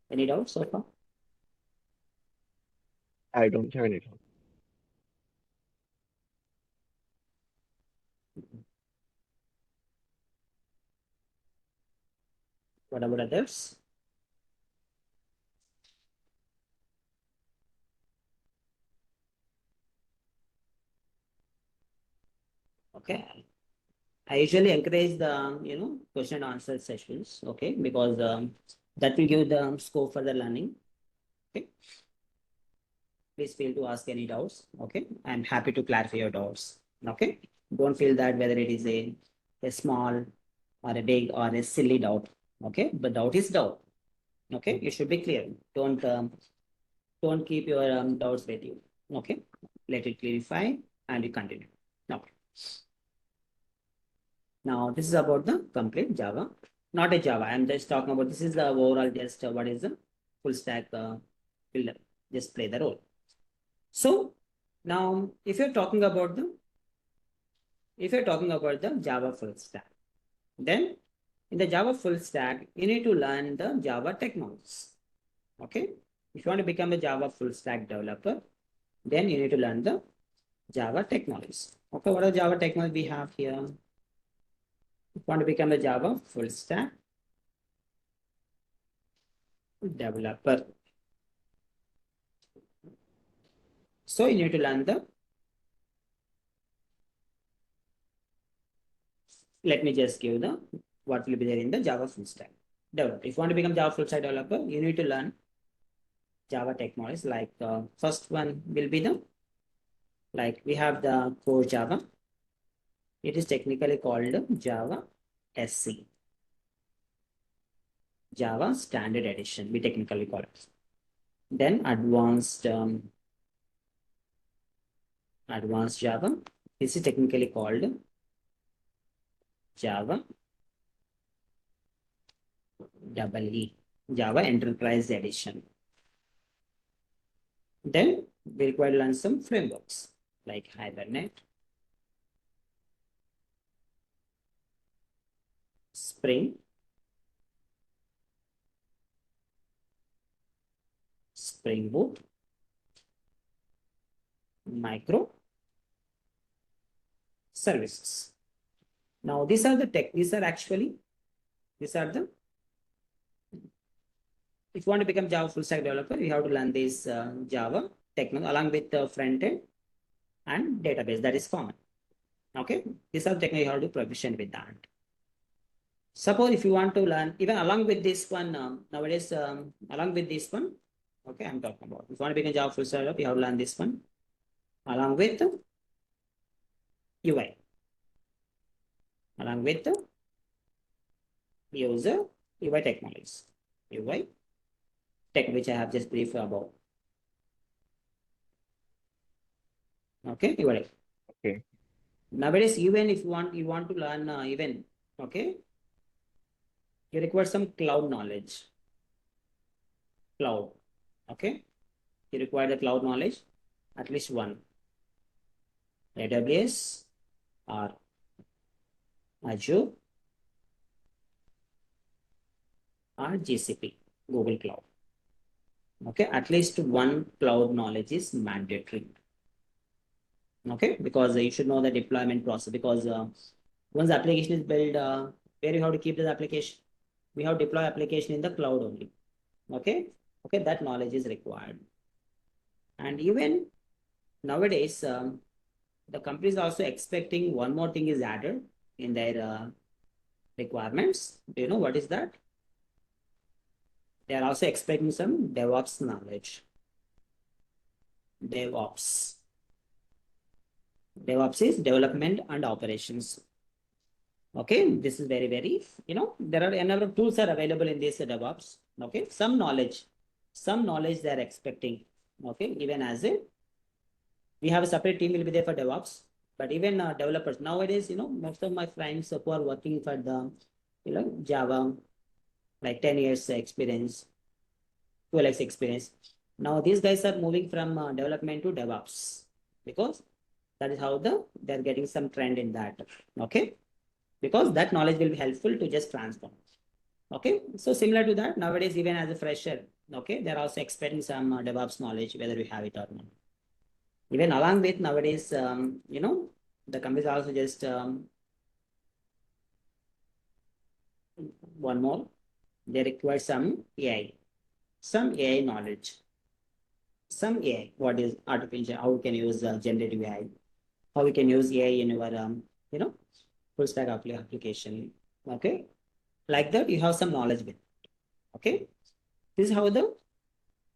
Any doubts so far? I don't have any doubt. What about others? Okay. I usually encourage the question and answer sessions, okay, because that will give the scope for the learning. Okay. Please feel to ask any doubts. Okay. I'm happy to clarify your doubts. Okay. Don't feel that whether it is a small or a big or a silly doubt. Okay. But doubt is doubt. Okay. You should be clear. Don't keep your doubts with you. Okay. Let it clarify and you continue. Okay. Now, this is about the complete Java, not a Java. I'm just talking about this is the overall just what is the full stack will just play the role. So now, if you're talking about the Java full stack, then in the Java full stack, you need to learn the Java technologies. Okay, if you want to become a Java full stack developer, then you need to learn the Java technologies. Okay, what are Java technology we have here? If you want to become a Java full stack developer. So you need to learn let me just give the what will be there in the Java full stack developer. If you want to become Java full stack developer, you need to learn Java technologies. Like first one will be like we have the core Java. It is technically called Java SC, Java Standard Edition. We technically call it. Then advanced Java. This is technically called Java EE, Java Enterprise Edition. Then we require to learn some frameworks like Hibernate, Spring, Spring Boot, micro services. Now these are the these are the if you want to become Java full stack developer, you have to learn this Java technology along with the front end and database. That is common. Okay, these are the technology you have to be proficient with that. Suppose if you want to learn even along with this one nowadays along with this one, okay, I'm talking about if you want to become Java full stack developer, you have to learn this one along with UI, along with the user UI technologies, UI tech, which I have just briefed about. Okay, UI. Okay. Nowadays, even if you want to learn even okay, you require some cloud knowledge. Cloud, okay, you require the cloud knowledge, at least one, AWS or Azure or GCP, Google Cloud. Okay, at least one cloud knowledge is mandatory. Okay, because you should know the deployment process. Because once the application is built, where you have to keep the application, we have deploy application in the cloud only. Okay, okay, that knowledge is required. And even nowadays, the company is also expecting one more thing is added in their requirements. Do you know what is that? They are also expecting some DevOps knowledge. DevOps. DevOps is development and operations. Okay, this is very, very, there are a number of tools are available in this DevOps. Okay, some knowledge they are expecting. Okay, even as a we have a separate team will be there for DevOps, but even developers nowadays, most of my friends who are working for the, Java, like 10 years experience, 12 years experience. Now these guys are moving from development to DevOps because that is how they're getting some trend in that. Okay, because that knowledge will be helpful to just transform. Okay, so similar to that, nowadays, even as a fresher, okay, they're also expecting some DevOps knowledge, whether we have it or not. Even along with nowadays, the companies also just one more, they require some AI knowledge, some AI. What is artificial? How we can use generative AI? How we can use AI in our full stack application? Okay, like that, you have some knowledge with. Okay, this is how the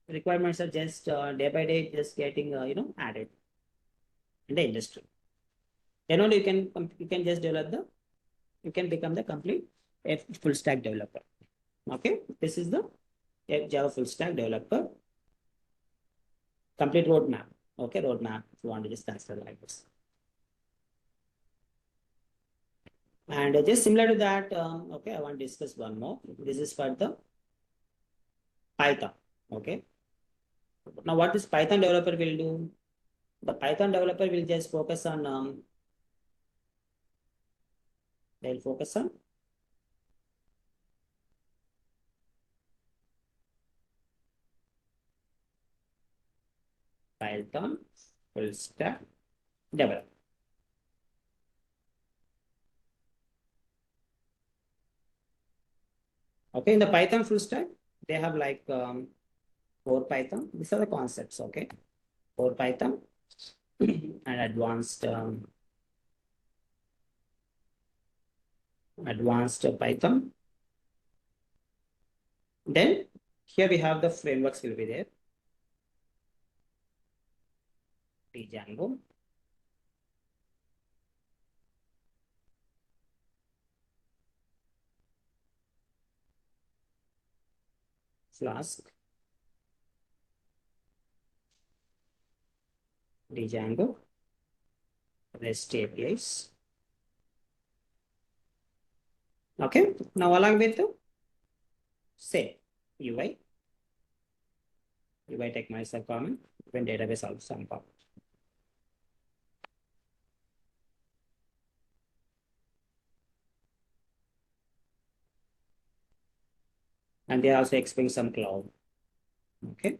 requirements are just day by day just getting added in the industry. Then only you can just develop you can become the complete full stack developer. Okay, this is the Java full stack developer complete roadmap. Okay, roadmap if you want to just consider like this. And just similar to that, okay, I want to discuss one more. This is for the Python. Okay, now what this Python developer will do? The Python developer will just focus on they'll focus on Python full stack developer. Okay, in the Python full stack, they have like core Python. These are the concepts. Okay, core Python and advanced Python. Then here we have the frameworks will be there. Django, Flask, Django, REST APIs. Okay, now along with the say UI technologies are common, when database also some common. And they are also expecting some cloud. Okay,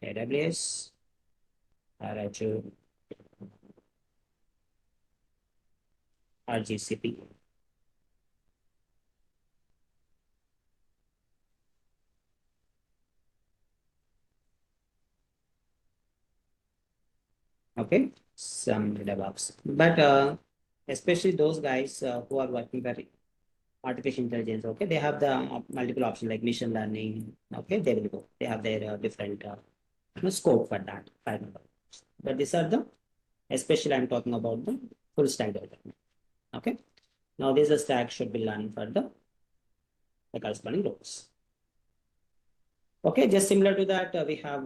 AWS, Azure, or GCP. Okay, some DevOps, but especially those guys who are working for artificial intelligence. Okay, they have the multiple options like machine learning. Okay, they will go. They have their different scope for that. But these are the especially I'm talking about the full stack development. Okay, now this stack should be learned for the corresponding roles. Okay, just similar to that, we have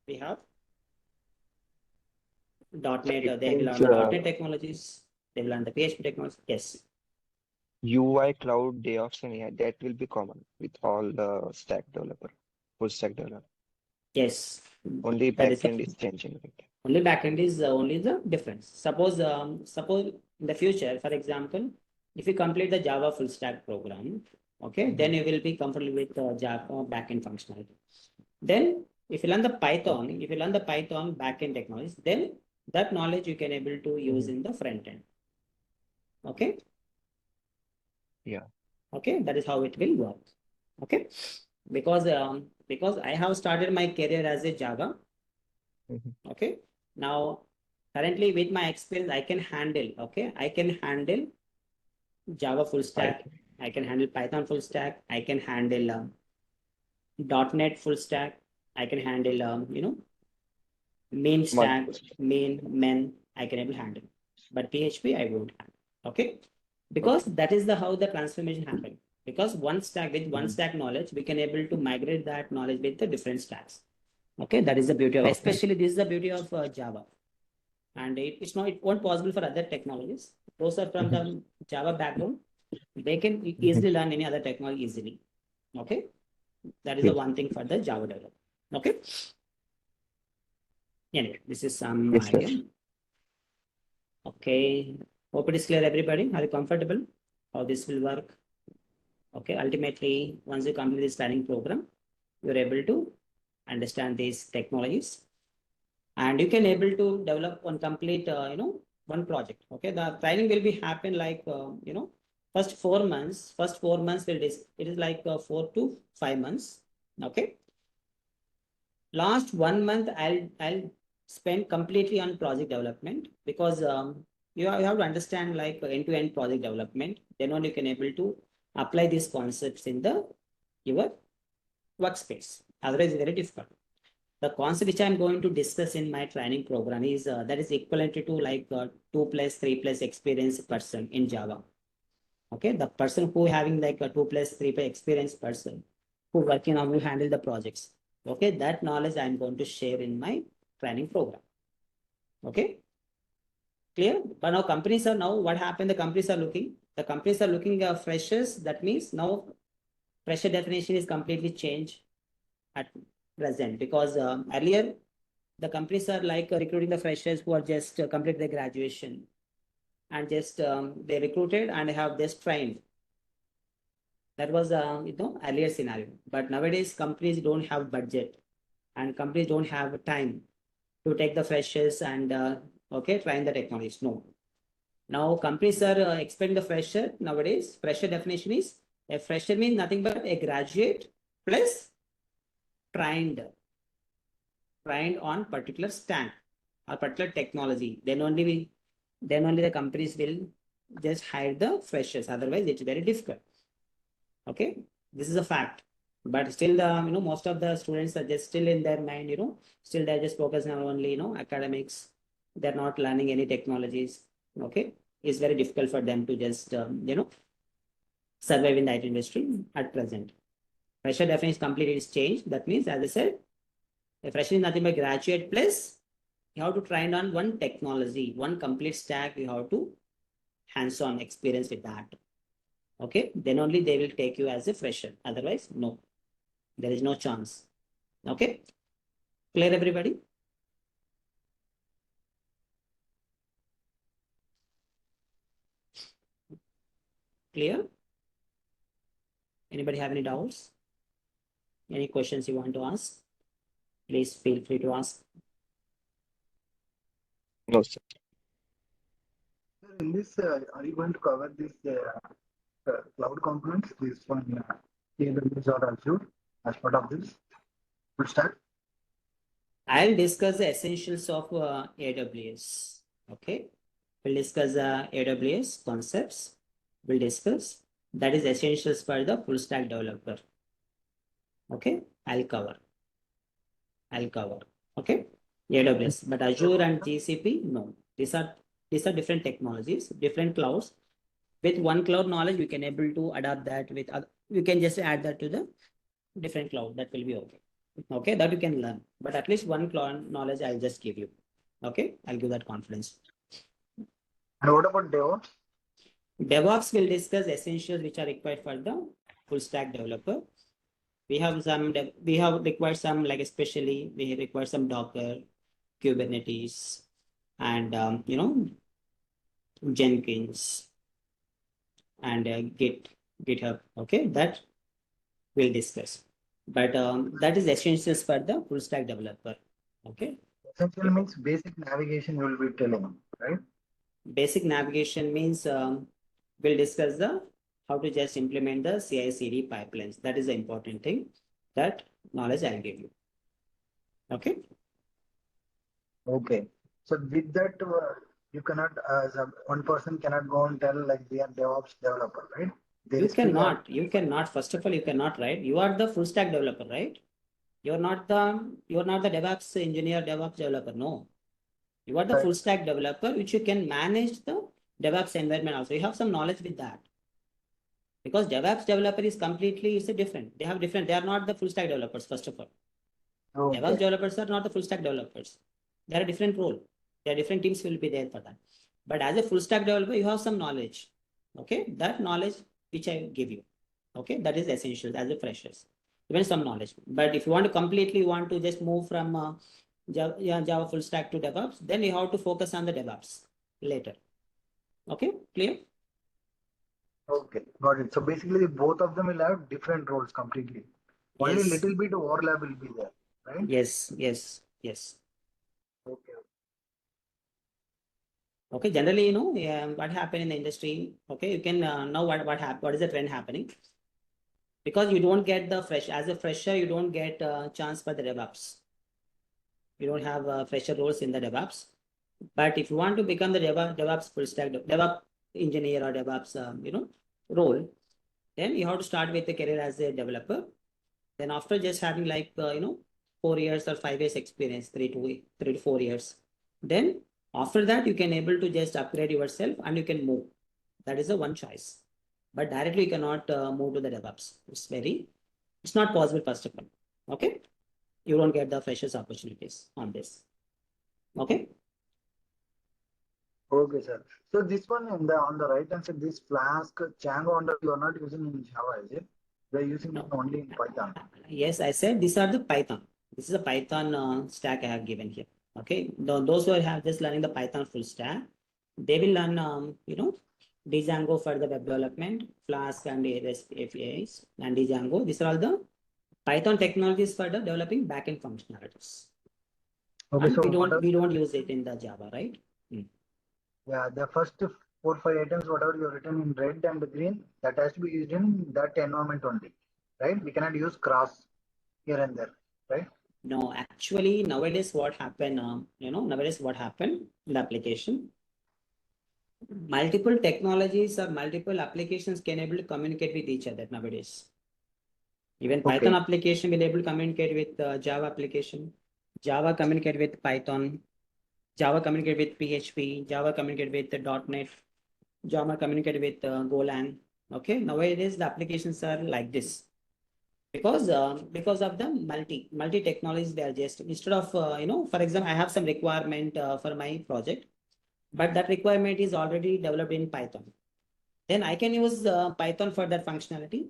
.NET. They will learn the .NET technologies. They will learn the PHP technologies. Yes. UI, cloud, DevOps, and AI, that will be common with all the stack developer, full stack developer. Yes. Only That is backend is changing. only backend is only the difference. Suppose in the future, for example, if you complete the Java full stack program, okay, then you will be comfortable with Java backend functionality. Then if you learn the Python, if you learn the Python backend technologies, then that knowledge you can able to use in the front end. Okay. Yeah. Okay, that is how it will work. Okay, because I have started my career as a Java. Okay, now currently with my experience, I can handle. Okay, I can handle Java full stack. Python. I can handle Python full stack. I can handle .NET full stack. I can handle main stack, main. I can able handle, but PHP I won't handle. Okay, because that is the how the transformation happened. Because one stack with one stack knowledge, we can able to migrate that knowledge with the different stacks. Okay, that is the beauty of, Okay. especially this is the beauty of Java. And it's not, it won't possible for other technologies. Those are from the Java background. They can easily learn any other technology easily. Okay, that is the Yes. one thing for the Java developer. Okay. Anyway, this is some Yes, sir. idea. Okay, hope it is clear, everybody. Are you comfortable how this will work? Okay, ultimately, once you complete this training program, you're able to understand these technologies, and you can able to develop one complete, one project. Okay, the training will be happen like, first 4 months. First 4 months will it is like 4 to 5 months. Okay, last 1 month I'll spend completely on project development, because you have to understand like end-to-end project development. Then only you can able to apply these concepts in the your workspace. Otherwise, it's very difficult. The concept which I'm going to discuss in my training program is that is equivalent to like 2+3+ experience person in Java. Okay, the person who having like a 2+3+ experience person who working on, who handle the projects. Okay, that knowledge I'm going to share in my training program. Okay, clear? But now companies are, now what happened? The companies are looking freshers. That means now fresher definition is completely changed at present, because earlier the companies are like recruiting the freshers who are just complete their graduation, and just they recruited and have just trained. That was earlier scenario. But nowadays companies don't have budget, and companies don't have time to take the freshers and train the technologies. No, now companies are expecting the fresher. Nowadays fresher definition is, a fresher means nothing but a graduate plus trained on particular stack or particular technology. Then only the companies will just hire the freshers. Otherwise, it's very difficult. Okay, this is a fact. But still, the most of the students are just still in their mind. Still they're just focusing on only academics. They're not learning any technologies. Okay, it's very difficult for them to just survive in the IT industry at present. Fresher definition is completely changed. That means, as I said, a fresher is nothing but graduate plus you have to train on one technology, one complete stack. You have to hands-on experience with that. Okay, then only they will take you as a fresher. Otherwise, no, there is no chance. Okay, clear, everybody? Clear? Anybody have any doubts? Any questions you want to ask? Please feel free to ask. No, sir. In this, are you going to cover this cloud components, this one AWS or Azure as part of this full stack? I'll discuss the essentials of AWS. Okay, we'll discuss the AWS concepts. We'll discuss that is essentials for the full stack developer. Okay, I'll cover. Okay, AWS, but Azure and GCP, no. These are different technologies, different clouds. With one cloud knowledge, we can able to adapt that with other. We can just add that to the different cloud. That will be okay. Okay, that you can learn. But at least one cloud knowledge I'll just give you. Okay, I'll give that confidence. And what about DevOps? DevOps will discuss essentials which are required for the full stack developer. We have required some, like especially we require some Docker, Kubernetes, and Jenkins, and GitHub. Okay, that we'll discuss. But that is essentials for the full stack developer. Okay, Essentially means basic navigation you will be telling, right? basic navigation means we'll discuss the how to just implement the CI/CD pipelines. That is the important thing. That knowledge I'll give you. Okay. Okay. So with that, you cannot, as one person cannot go and tell like we are DevOps developer, right? You cannot. First of all, you cannot, right? You are the full stack developer, right? You're not the DevOps engineer, DevOps developer. No, you are the full stack developer, which you can manage the DevOps environment also. You have some knowledge with that. Because DevOps developer is completely, it's a different. They are not the full stack developers, first of all. DevOps Okay. developers are not the full stack developers. They are a different role. There are different teams will be there for that. But as a full stack developer, you have some knowledge. Okay, that knowledge which I give you. Okay, that is essential as a freshers. Even some knowledge. But if you want to completely want to just move from Java full stack to DevOps, then you have to focus on the DevOps later. Okay, clear? Okay, got it. So basically, both of them will have different roles completely. Only Yes. little bit overlap will be there, right? Yes, yes, yes. Okay. Okay, generally, what happened in the industry. Okay, you can know what is the trend happening, because you don't get the fresh as a fresher, you don't get a chance for the DevOps. You don't have fresher roles in the DevOps. But if you want to become the DevOps full stack DevOps engineer or DevOps role, then you have to start with the career as a developer. Then after just having 4 years or 5 years experience, 3 to 4 years, then after that you can able to just upgrade yourself and you can move. That is the one choice. But directly you cannot move to the DevOps. It's not possible first of all. Okay, you don't get the freshers opportunities on this. Okay. Okay, sir. So this one on the right hand side, this Flask, Django, under you are not using in Java, is it? They are using it No. only in Python. Yes, I said these are the Python. This is a Python stack I have given here. Okay, those who have just learning the Python full stack, they will learn Django for the web development, Flask and REST APIs, and Django. These are all the Python technologies for the developing backend functionalities. Okay, And so we don't use it in the Java, right? yeah, the first 4-5 items, whatever you have written in red and green, that has to be used in that environment only, right? We cannot use cross here and there, right? No, actually, nowadays what happened, nowadays what happened in the application, multiple technologies or multiple applications can able to communicate with each other nowadays. Even Python Okay. application will able to communicate with Java application, Java communicate with Python, Java communicate with PHP, Java communicate with the .NET, Java communicate with Golang. Okay, nowadays the applications are like this. Because of the multi technologies, they are just instead of for example, I have some requirement for my project, but that requirement is already developed in Python. Then I can use Python for that functionality,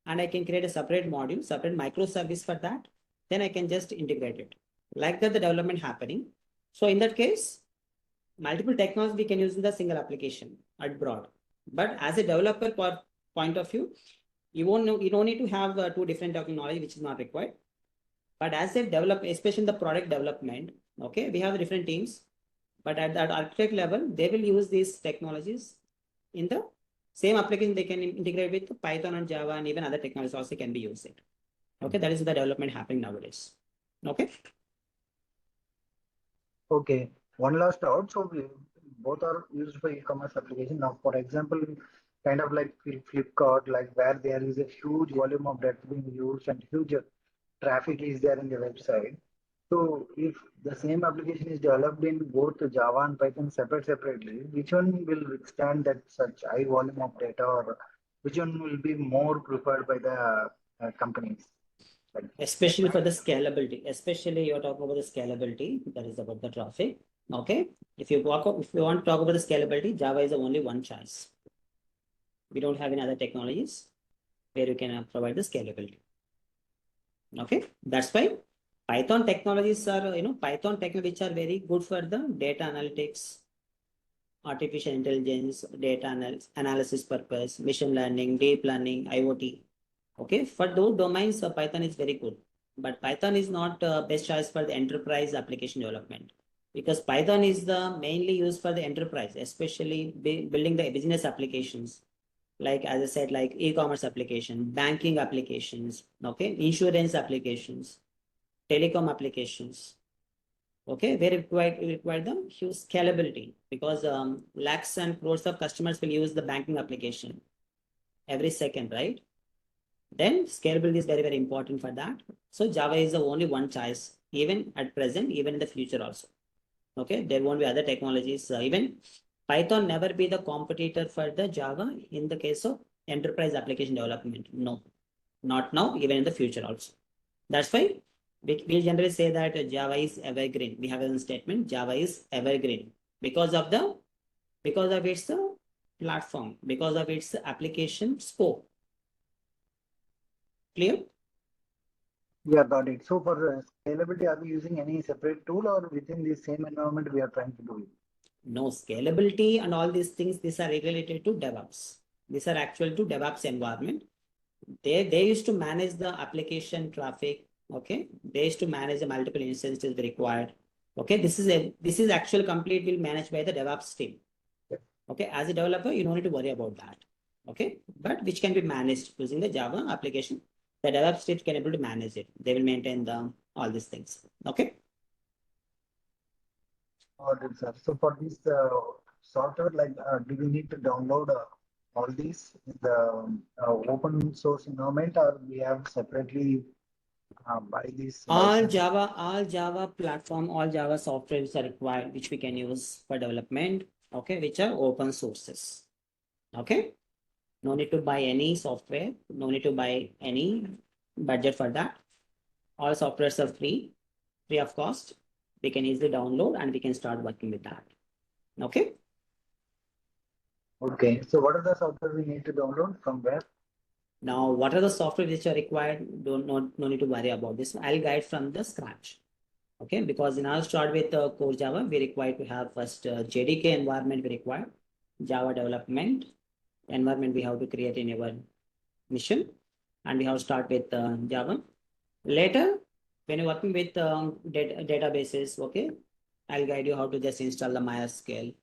and I can create a separate module, separate microservice for that. Then I can just integrate it. Like that, the development happening. So in that case, multiple technologies we can use in the single application at broad. But as a developer point of view, you don't need to have two different technology, which is not required. But as a developer, especially in the product development, okay, we have different teams. But at that architect level, they will use these technologies in the same application. They can integrate with Python and Java, and even other technologies also can be used. Okay, that is the development happening nowadays. Okay. Okay. One last doubt. So both are used for e-commerce application. Now, for example, kind of like Flipkart, like where there is a huge volume of data being used and huge traffic is there in the website. So if the same application is developed in both Java and Python separately, which one will withstand that such high volume of data, or which one will be more preferred by the companies? Especially for the scalability, especially you're talking about the scalability, that is about the traffic. Okay, if you want to talk about the scalability, Java is the only one choice. We don't have any other technologies where you can provide the scalability. Okay, that's why Python technologies are Python technologies which are very good for the data analytics, artificial intelligence, data analysis purpose, machine learning, deep learning, IoT. Okay, for those domains, Python is very good. But Python is not best choice for the enterprise application development, because Python is the mainly used for the enterprise, especially building the business applications. Like as I said, like e-commerce application, banking applications, okay, insurance applications, telecom applications. Okay, we require the huge scalability, because lakhs and crores of customers will use the banking application every second, right? Then scalability is very, very important for that. So Java is the only one choice, even at present, even in the future also. Okay, there won't be other technologies. Even Python never be the competitor for the Java in the case of enterprise application development. No, not now, even in the future also. That's why we'll generally say that Java is evergreen. We have a statement, Java is evergreen because of its platform, because of its application scope. Clear? Yeah, got it. So for scalability, are we using any separate tool or within the same environment we are trying to do it? No, scalability and all these things, these are related to DevOps. These are actual to DevOps environment. They used to manage the application traffic. Okay, they used to manage the multiple instances required. Okay, this is actual completely managed by the DevOps team. Okay, as a developer, you don't need to worry about that. Okay, but which can be managed using the Java application. The DevOps team can able to manage it. They will maintain all these things. Okay. Got it, sir. So for this software, like, do we need to download all these in the open source environment, or we have separately buy this All license? Java platform, all Java softwares are required, which we can use for development. Okay, which are open sources. Okay, no need to buy any software, no need to buy any budget for that. All softwares are free of cost. We can easily download and we can start working with that. Okay. Okay. So what are the software we need to download from where? Now, what are the software which are required? No need to worry about this. I'll guide from the scratch. Okay, because in our start with core Java, we require to have first JDK environment we require, Java development environment we have to create in our mission, and we have to start with Java. Later, when you're working with databases, okay, I'll guide you how to just install the MySQL.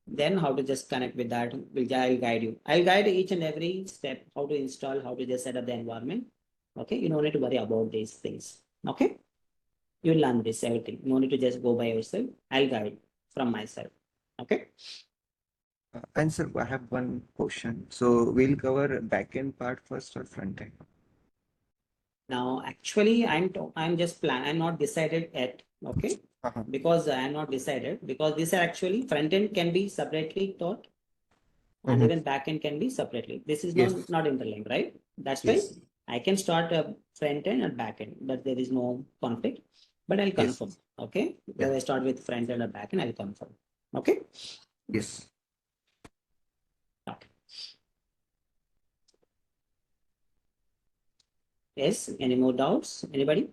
Then how to just connect with that. I'll guide you. I'll guide each and every step, how to install, how to just set up the environment. Okay, you don't need to worry about these things. Okay, you learn this everything. No need to just go by yourself. I'll guide from my side. Okay. And sir, I have one question. So we'll cover backend part first or front end? Now, actually, I'm just plan. I'm not decided yet. Okay, Uh-huh. because I'm not decided because these are actually front end can be separately taught, and Mhm. even back end can be separately. This is Yes. not interlinked, right? That's why Yes. I can start a front end and back end, but there is no conflict. But I'll Yes. confirm. Okay, Yeah. whether I start with front end or back end, I'll confirm. Okay. Yes. Okay. Yes. Any more doubts? Anybody?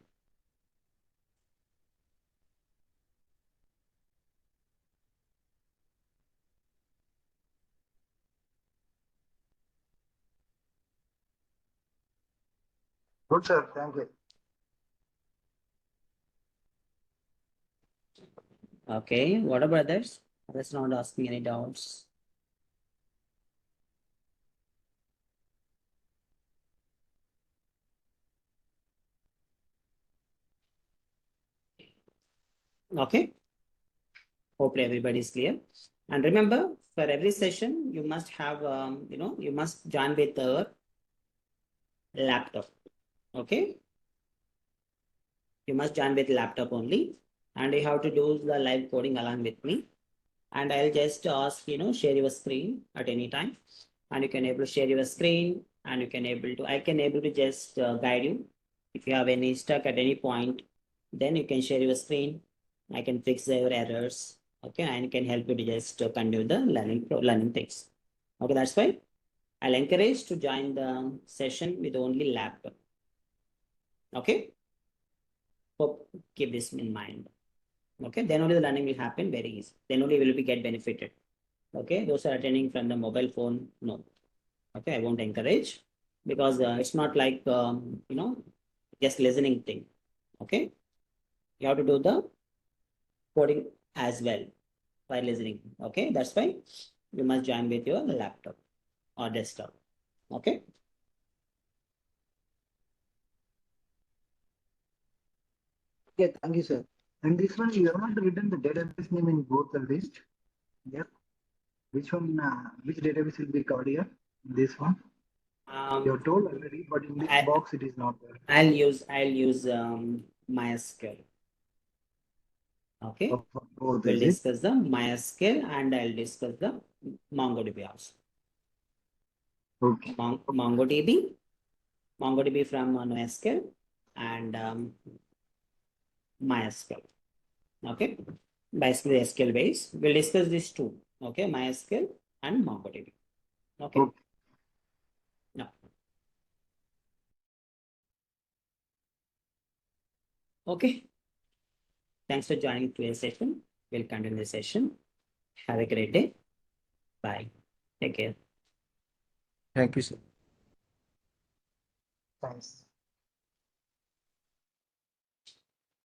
Good, sir. Thank you. Okay. What about others? Others not asking any doubts. Okay. Hope everybody is clear. And remember, for every session, you must have, you must join with a laptop. Okay. You must join with laptop only. And you have to do the live coding along with me. And I'll just ask, share your screen at any time. And you can able to share your screen and I can able to just guide you. If you have any stuck at any point, then you can share your screen. I can fix your errors. Okay, and can help you to just continue the learning things. Okay, that's why I'll encourage to join the session with only laptop. Okay, hope keep this in mind. Okay, then only the learning will happen very easy. Then only will be get benefited. Okay, those are attending from the mobile phone, no. Okay, I won't encourage because it's not like just listening thing. Okay, you have to do the coding as well while listening. Okay, that's why you must join with your laptop or desktop. Okay. Okay, thank you, sir. And this one, you have not written the database name in both the list. Yeah. Which one, which database will be covered here? This one? You have told already, but in this I, box it is not there. I'll use MySQL. Okay, For both, we'll is it? discuss the MySQL and I'll discuss the MongoDB also. Okay. MongoDB from NoSQL and MySQL. Okay, basically SQL base. We'll discuss these two. Okay, MySQL and MongoDB. Okay. Okay. No. Okay. Thanks for joining today's session. We'll continue the session. Have a great day. Bye. Take care. Thank you, sir. Thanks.